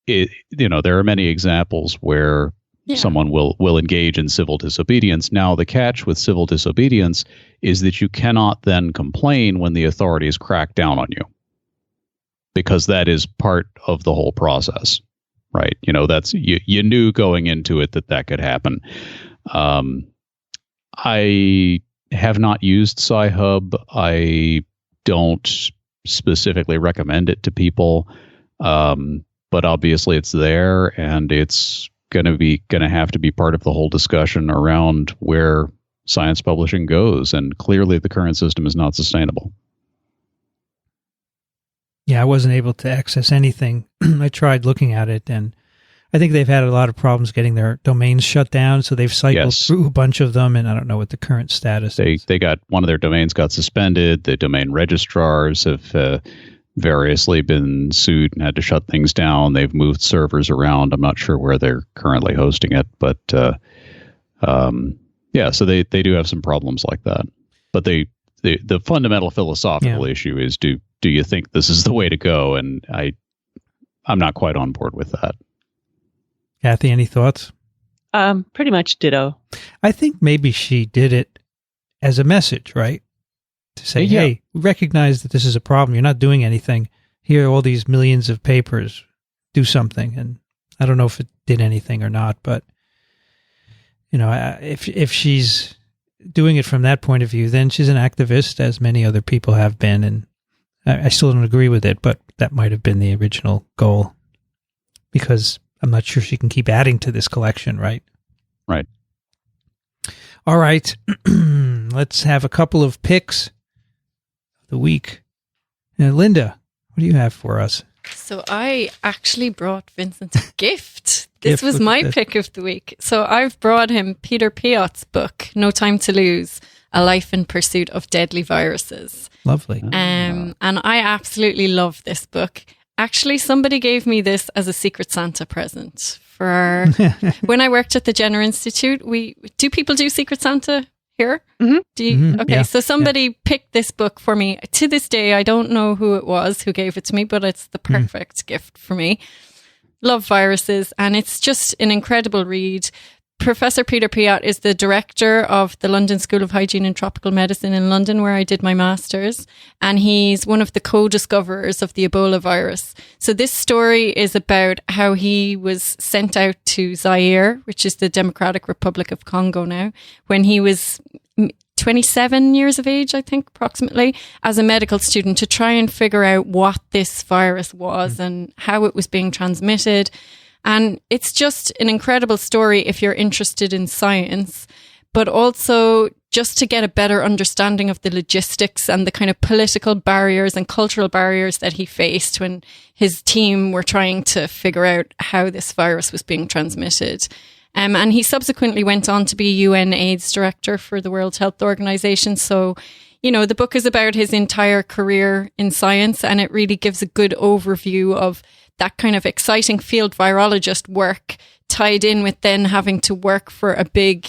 there are many examples where someone will engage in civil disobedience. Now, the catch with civil disobedience is that you cannot then complain when the authorities crack down on you, because that is part of the whole process, right? That's you knew going into it that could happen. I have not used Sci-Hub. I don't specifically recommend it to people, but obviously it's there, and it's going to have to be part of the whole discussion around where science publishing goes. And clearly, the current system is not sustainable. Yeah, I wasn't able to access anything. I tried looking at it, and I think they've had a lot of problems getting their domains shut down, so they've cycled through a bunch of them, and I don't know what the current status is. They got one of their domains got suspended. The domain registrars have variously been sued and had to shut things down. They've moved servers around. I'm not sure where they're currently hosting it, but so they do have some problems like that. But the fundamental philosophical issue is, do you think this is the way to go? And I'm not quite on board with that. Kathy, any thoughts? Pretty much ditto. I think maybe she did it as a message, right? To say, hey, we recognize that this is a problem. You're not doing anything. Here are all these millions of papers. Do something. And I don't know if it did anything or not, but if she's doing it from that point of view, then she's an activist, as many other people have been. And I still don't agree with it, but that might have been the original goal, because I'm not sure she can keep adding to this collection, right? Right. All right. Let's have a couple of picks of the week. Lynda, what do you have for us? So I actually brought Vincent a gift. This was my pick of the week. So I've brought him Peter Piot's book, No Time to Lose, A Life in Pursuit of Deadly Viruses. Lovely. And I absolutely love this book. Actually, somebody gave me this as a Secret Santa present for when I worked at the Jenner Institute. Do people do Secret Santa here? Mm-hmm. Okay, so somebody picked this book for me. To this day, I don't know who it was who gave it to me, but it's the perfect gift for me. Love viruses, and it's just an incredible read. Professor Peter Piot is the director of the London School of Hygiene and Tropical Medicine in London, where I did my master's, and he's one of the co-discoverers of the Ebola virus. So this story is about how he was sent out to Zaire, which is the Democratic Republic of Congo now, when he was 27 years of age, I think, approximately, as a medical student, to try and figure out what this virus was and how it was being transmitted. And it's just an incredible story if you're interested in science, but also just to get a better understanding of the logistics and the kind of political barriers and cultural barriers that he faced when his team were trying to figure out how this virus was being transmitted. And he subsequently went on to be UN AIDS director for the World Health Organization. So, the book is about his entire career in science, and it really gives a good overview of that kind of exciting field virologist work tied in with then having to work for a big,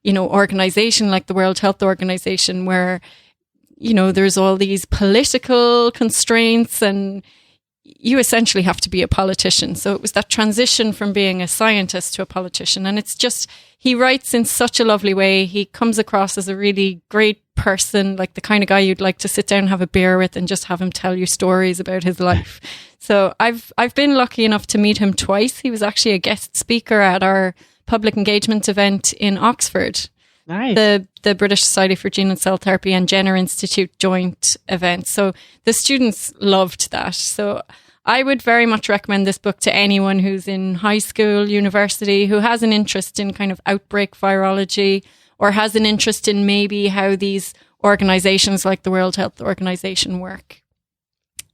organization like the World Health Organization, where, there's all these political constraints and you essentially have to be a politician. So it was that transition from being a scientist to a politician. And it's just, he writes in such a lovely way. He comes across as a really great person, like the kind of guy you'd like to sit down and have a beer with and just have him tell you stories about his life. So I've been lucky enough to meet him twice. He was actually a guest speaker at our public engagement event in Oxford. Nice. The British Society for Gene and Cell Therapy and Jenner Institute joint event. So the students loved that. So I would very much recommend this book to anyone who's in high school, university, who has an interest in kind of outbreak virology, or has an interest in maybe how these organizations like the World Health Organization work.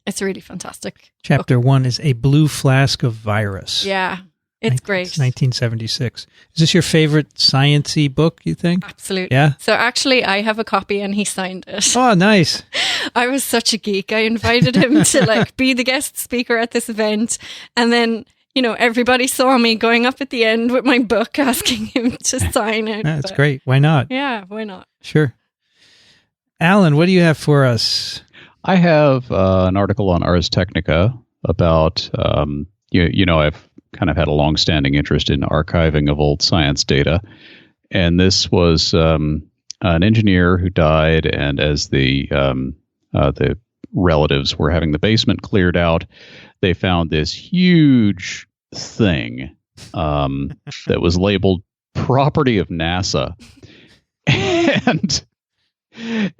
It's really fantastic. Chapter 1 is A Blue Flask of Virus. Yeah. It's great. It's 1976. Is this your favorite science-y book, you think? Absolutely. Yeah? So actually, I have a copy and he signed it. Oh, nice. I was such a geek. I invited him to be the guest speaker at this event. And then, everybody saw me going up at the end with my book asking him to sign it. That's great. Why not? Yeah, why not? Sure. Alan, what do you have for us? I have an article on Ars Technica about, I've kind of had a long-standing interest in archiving of old science data. And this was an engineer who died, and as the relatives were having the basement cleared out, they found this huge thing that was labeled property of NASA.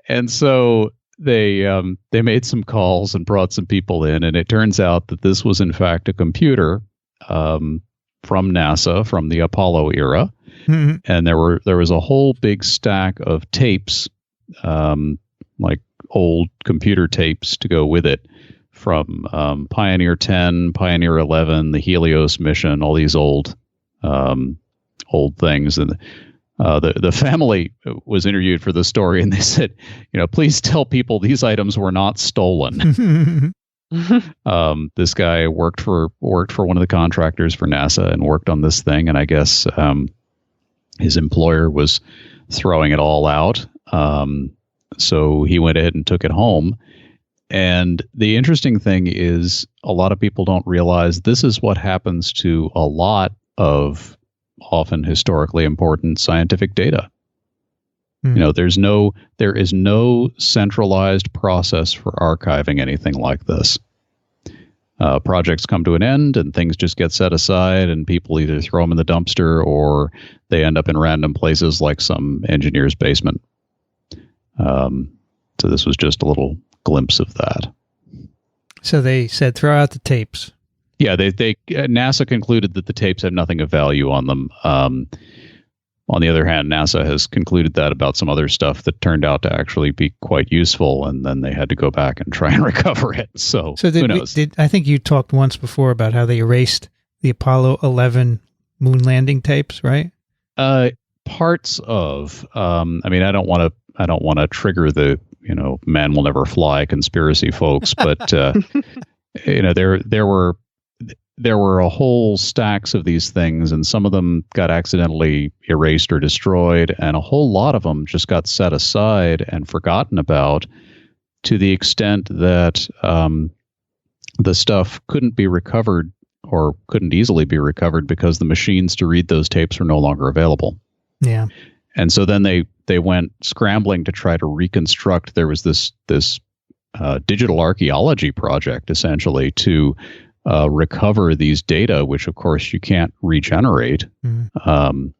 And so they made some calls and brought some people in, and it turns out that this was in fact a computer from NASA from the Apollo era. Mm-hmm. And there was a whole big stack of tapes, like old computer tapes to go with it, from Pioneer 10, Pioneer 11, the Helios mission, all these old things. And the family was interviewed for the story, and they said, please tell people these items were not stolen. This guy worked for one of the contractors for NASA and worked on this thing, and I guess his employer was throwing it all out. So he went ahead and took it home. And the interesting thing is, a lot of people don't realize this is what happens to a lot of often historically important scientific data. You know, there is no centralized process for archiving anything like this. Projects come to an end and things just get set aside, and people either throw them in the dumpster or they end up in random places like some engineer's basement. So this was just a little glimpse of that. So they said, throw out the tapes. Yeah, NASA concluded that the tapes have nothing of value on them. On the other hand, NASA has concluded that about some other stuff that turned out to actually be quite useful, and then they had to go back and try and recover it. So who knows? I think you talked once before about how they erased the Apollo 11 moon landing tapes, right? Parts of. I mean, I don't want to trigger the man will never fly conspiracy folks, but there were a whole stacks of these things, and some of them got accidentally erased or destroyed, and a whole lot of them just got set aside and forgotten about, to the extent that the stuff couldn't be recovered or couldn't easily be recovered because the machines to read those tapes were no longer available. Yeah. And so then they went scrambling to try to reconstruct. There was this digital archaeology project, essentially, to recover these data, which of course you can't regenerate. And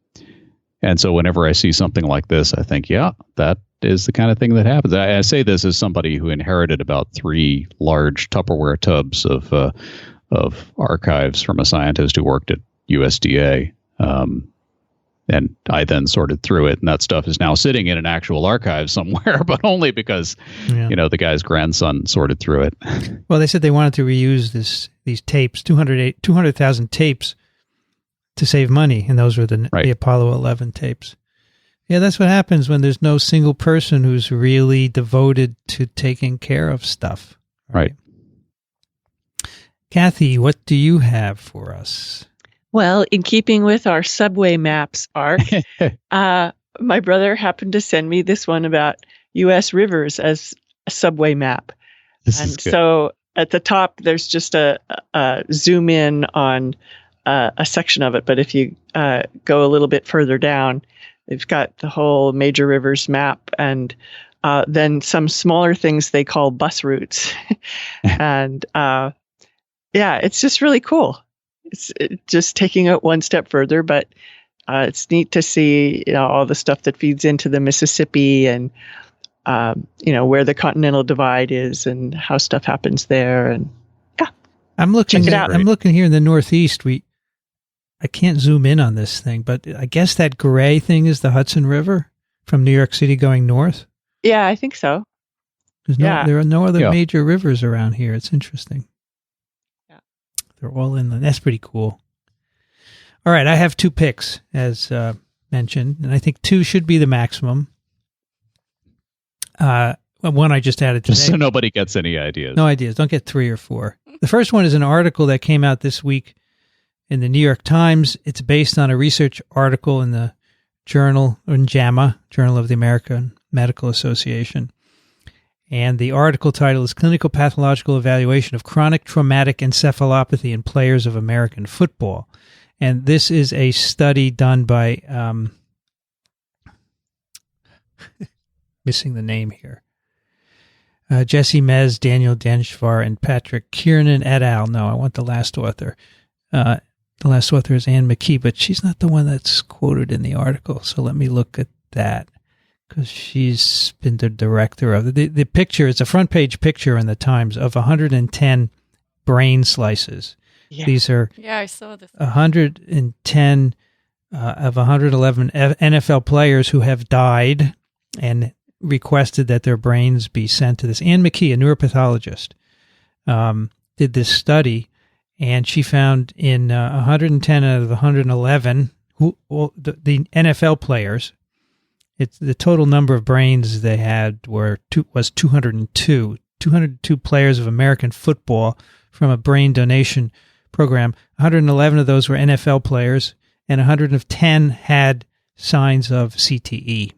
so whenever I see something like this, I think, yeah, that is the kind of thing that happens. I say this as somebody who inherited about 3 large Tupperware tubs of archives from a scientist who worked at USDA. And I then sorted through it, and that stuff is now sitting in an actual archive somewhere, but only because, the guy's grandson sorted through it. Well, they said they wanted to reuse these tapes, 200,000 tapes, to save money, and those were the Apollo 11 tapes. Yeah, that's what happens when there's no single person who's really devoted to taking care of stuff. Right. Kathy, what do you have for us? Well, in keeping with our subway maps arc, my brother happened to send me this one about U.S. rivers as a subway map. So at the top, there's just a zoom in on a section of it. But if you go a little bit further down, they've got the whole major rivers map, and then some smaller things they call bus routes. And it's just really cool. It's just taking it one step further, but it's neat to see, all the stuff that feeds into the Mississippi, and where the continental divide is and how stuff happens there. And I'm looking. Check it out. I'm looking here in the Northeast. I can't zoom in on this thing, but I guess that gray thing is the Hudson River from New York City going north. Yeah, I think so. There are no other major rivers around here. It's interesting. They're all inland. That's pretty cool. All right, I have 2 picks, as mentioned, and I think 2 should be the maximum. One I just added today. Just so nobody gets any ideas. No ideas. Don't get 3 or 4. The first one is an article that came out this week in the New York Times. It's based on a research article in the journal, in JAMA, Journal of the American Medical Association. And the article title is Clinical Pathological Evaluation of Chronic Traumatic Encephalopathy in Players of American Football. And this is a study done by, missing the name here, Jesse Mez, Daniel Denshvar, and Patrick Kiernan et al. No, I want the last author. The last author is Anne McKee, but she's not the one that's quoted in the article. So let me look at that, because she's been the director of it. The picture, it's a front page picture in the Times of 110 brain slices. Yeah. These are I saw this. 110 of 111 NFL players who have died and requested that their brains be sent to this. Anne McKee, a neuropathologist, did this study, and she found in 110 out of 111 the NFL players, the total number of brains they had was 202. 202 players of American football from a brain donation program. 111 of those were NFL players, and 110 had signs of CTE.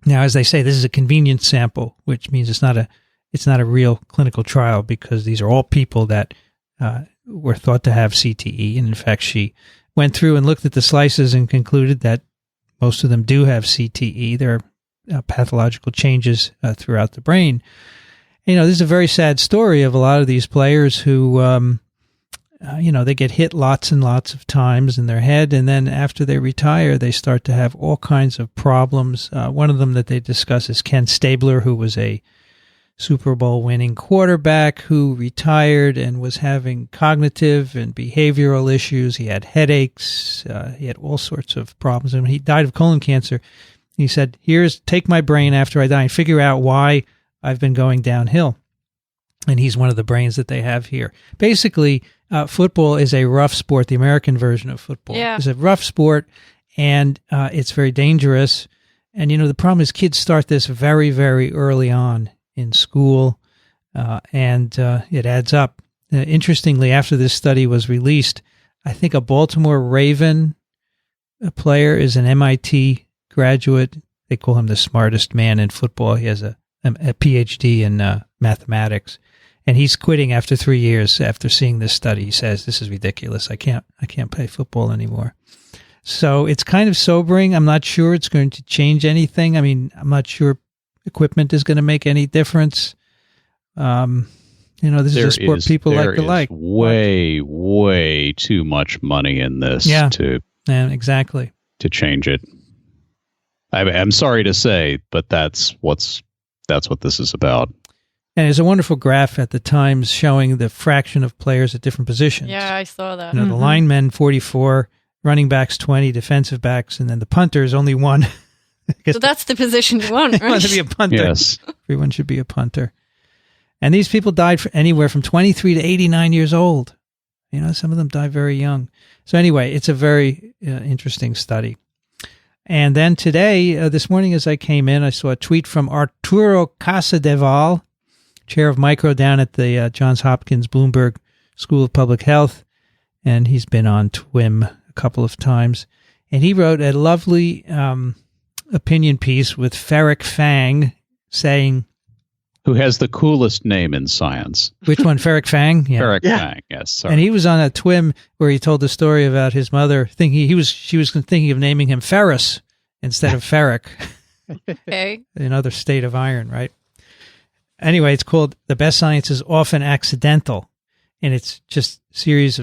Now, as they say, this is a convenience sample, which means it's not a real clinical trial, because these are all people that were thought to have CTE. And in fact, she went through and looked at the slices and concluded that most of them do have CTE. There are pathological changes throughout the brain. You know, this is a very sad story of a lot of these players who, they get hit lots and lots of times in their head, and then after they retire, they start to have all kinds of problems. One of them that they discuss is Ken Stabler, who was a Super Bowl winning quarterback who retired and was having cognitive and behavioral issues. He had headaches. He had all sorts of problems. And when he died of colon cancer, he said, take my brain after I die and figure out why I've been going downhill. And he's one of the brains that they have here. Basically, football is a rough sport. The American version of football is a rough sport, and it's very dangerous. And, the problem is kids start this very, very early on in school, and it adds up. Interestingly, after this study was released, I think a Baltimore Raven player is an MIT graduate. They call him the smartest man in football. He has a PhD in mathematics, and he's quitting after 3 years after seeing this study. He says, "This is ridiculous. I can't play football anymore." So it's kind of sobering. I'm not sure it's going to change anything. I mean, I'm not sure equipment is going to make any difference. This is a sport people like to like. Way too much money in this exactly to change it. I'm sorry to say, but that's what this is about. And there's a wonderful graph at the Times showing the fraction of players at different positions. Yeah, I saw that. The linemen 44, running backs 20, defensive backs, and then the punters only 1. So that's the position you want, right? You want to be a punter. Yes. Everyone should be a punter. And these people died for anywhere from 23 to 89 years old. Some of them die very young. So anyway, it's a very interesting study. And then today, this morning as I came in, I saw a tweet from Arturo Casadeval, chair of micro down at the Johns Hopkins Bloomberg School of Public Health. And he's been on TWiV a couple of times. And he wrote a lovely opinion piece with Ferric Fang saying... Who has the coolest name in science. Which one? Ferric Fang? Yeah. Ferric Fang, yes. Sorry. And he was on a TWiV where he told the story about his mother thinking she was thinking of naming him Ferris instead of Ferric. Okay. Another state of iron, right? Anyway, it's called The Best Science is Often Accidental. And it's just series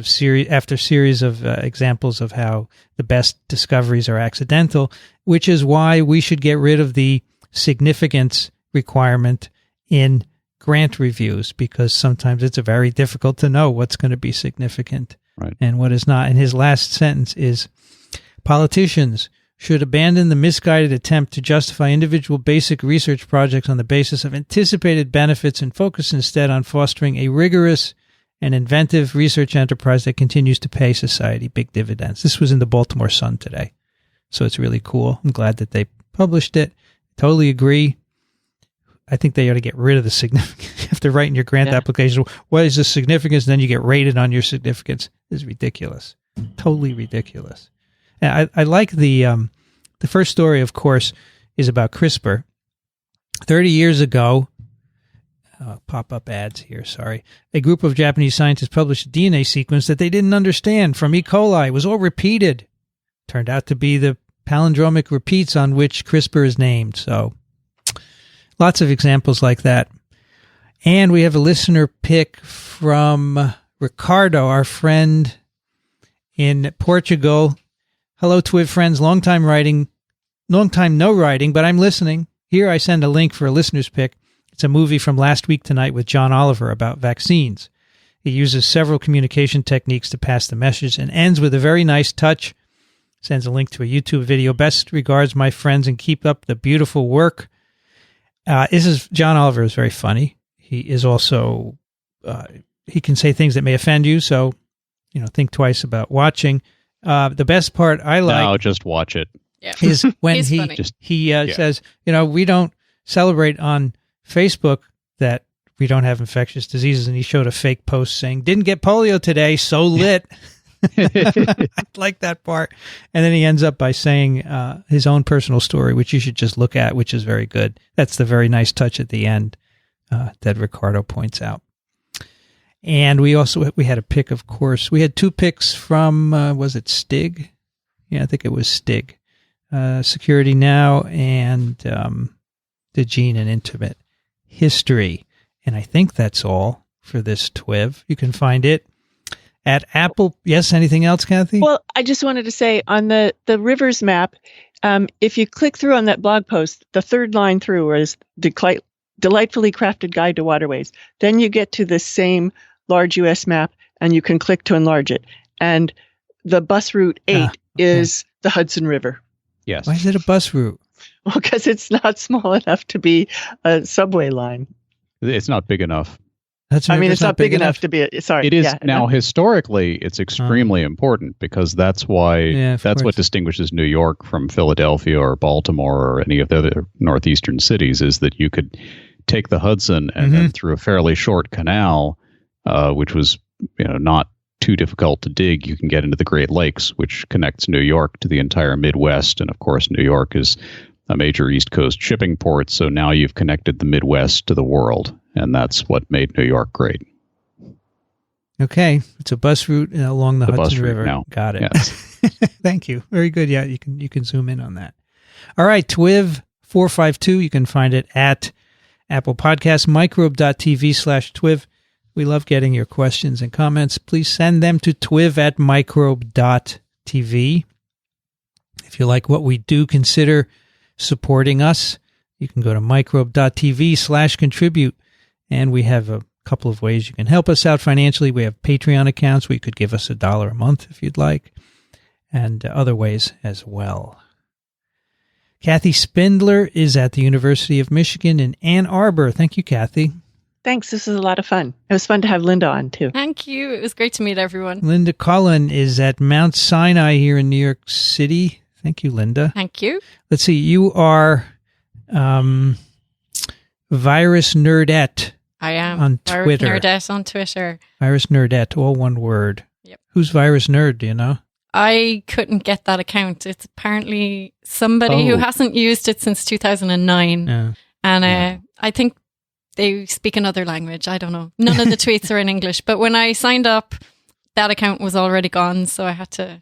after series of examples of how the best discoveries are accidental, which is why we should get rid of the significance requirement in grant reviews, because sometimes it's very difficult to know what's going to be significant and what is not. And his last sentence is, politicians should abandon the misguided attempt to justify individual basic research projects on the basis of anticipated benefits and focus instead on fostering a rigorous and inventive research enterprise that continues to pay society big dividends. This was in the Baltimore Sun today, so it's really cool. I'm glad that they published it. Totally agree. I think they ought to get rid of the significance. You have to write in your grant application, what is the significance? And then you get rated on your significance. This is ridiculous. Totally ridiculous. And I like the first story, of course, is about CRISPR. 30 years ago, pop-up ads here, sorry. A group of Japanese scientists published a DNA sequence that they didn't understand from E. coli. It was all repeated. Turned out to be the palindromic repeats on which CRISPR is named. So lots of examples like that. And we have a listener pick from Ricardo, our friend in Portugal. Hello, TWiV friends. Long time no writing, but I'm listening. Here I send a link for a listener's pick. It's a movie from Last Week Tonight with John Oliver about vaccines. It uses several communication techniques to pass the message and ends with a very nice touch. Sends a link to a YouTube video. Best regards, my friends, and keep up the beautiful work. John Oliver is very funny. He is also, he can say things that may offend you, so, think twice about watching. The best part I like... No, just watch it. Is when he says, we don't celebrate on Facebook that we don't have infectious diseases. And he showed a fake post saying, "Didn't get polio today, so lit." I like that part. And then he ends up by saying his own personal story, which you should just look at, which is very good. That's the very nice touch at the end that Ricardo points out. And we had a pick, of course. We had 2 picks from, was it Stig? Yeah, I think it was Stig. Security Now and the Gene and Intimate History. And I think that's all for this TWiV. You can find it at Apple. Yes, anything else, Kathy? Well, I just wanted to say on the rivers map, if you click through on that blog post, the third line through is delightfully crafted guide to waterways. Then you get to the same large U.S. map, and you can click to enlarge it. And the bus route 8 is the Hudson River. Yes. Why is it a bus route? Well, because it's not small enough to be a subway line. It's not big enough. It's not big enough to be. Sorry, it is now. Historically, it's extremely important because that's why what distinguishes New York from Philadelphia or Baltimore or any of the other northeastern cities is that you could take the Hudson and then through a fairly short canal, which was not too difficult to dig, you can get into the Great Lakes, which connects New York to the entire Midwest, and of course, New York is a major East Coast shipping port. So now you've connected the Midwest to the world. And that's what made New York great. Okay. It's a bus route along the Hudson River. Now. Got it. Yes. Thank you. Very good. Yeah, you can zoom in on that. All right. TWiV 452. You can find it at Apple Podcasts, microbe.tv/TWiV. We love getting your questions and comments. Please send them to twiv@microbe.tv. If you like what we do, consider supporting us. You can go to microbe.tv/contribute. And we have a couple of ways you can help us out financially. We have Patreon accounts where you could give us $1 a month if you'd like, and other ways as well. Kathy Spindler is at the University of Michigan in Ann Arbor. Thank you, Kathy. Thanks. This is a lot of fun. It was fun to have Lynda on, too. Thank you. It was great to meet everyone. Lynda Coughlan is at Mount Sinai here in New York City. Thank you, Lynda. Thank you. Let's see. You are Virus Nerdette. I am. On Twitter. Virus Nerdette on Twitter. Virus Nerdette, all one word. Yep. Who's Virus Nerd, do you know? I couldn't get that account. It's apparently somebody who hasn't used it since 2009. Yeah. And I think they speak another language. I don't know. None of the tweets are in English. But when I signed up, that account was already gone. So I had to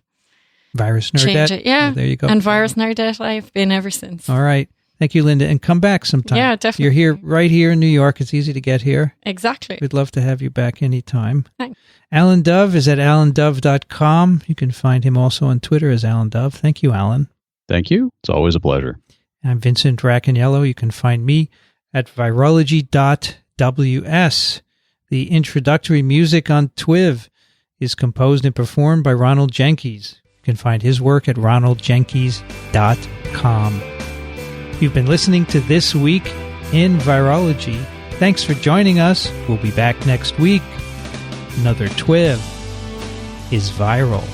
Virus Nerdette. change it. Yeah. Oh, there you go. And Virus Nerdette, I've been ever since. All right. Thank you, Lynda. And come back sometime. Yeah, definitely. You're here, right here in New York. It's easy to get here. Exactly. We'd love to have you back anytime. Thanks. Alan Dove is at alandove.com. You can find him also on Twitter as Alan Dove. Thank you, Alan. Thank you. It's always a pleasure. I'm Vincent Racaniello. You can find me at virology.ws. The introductory music on TWiV is composed and performed by Ronald Jenkins. You can find his work at ronaldjenkins.com. You've been listening to This Week in Virology. Thanks for joining us. We'll be back next week. Another TWiV is viral.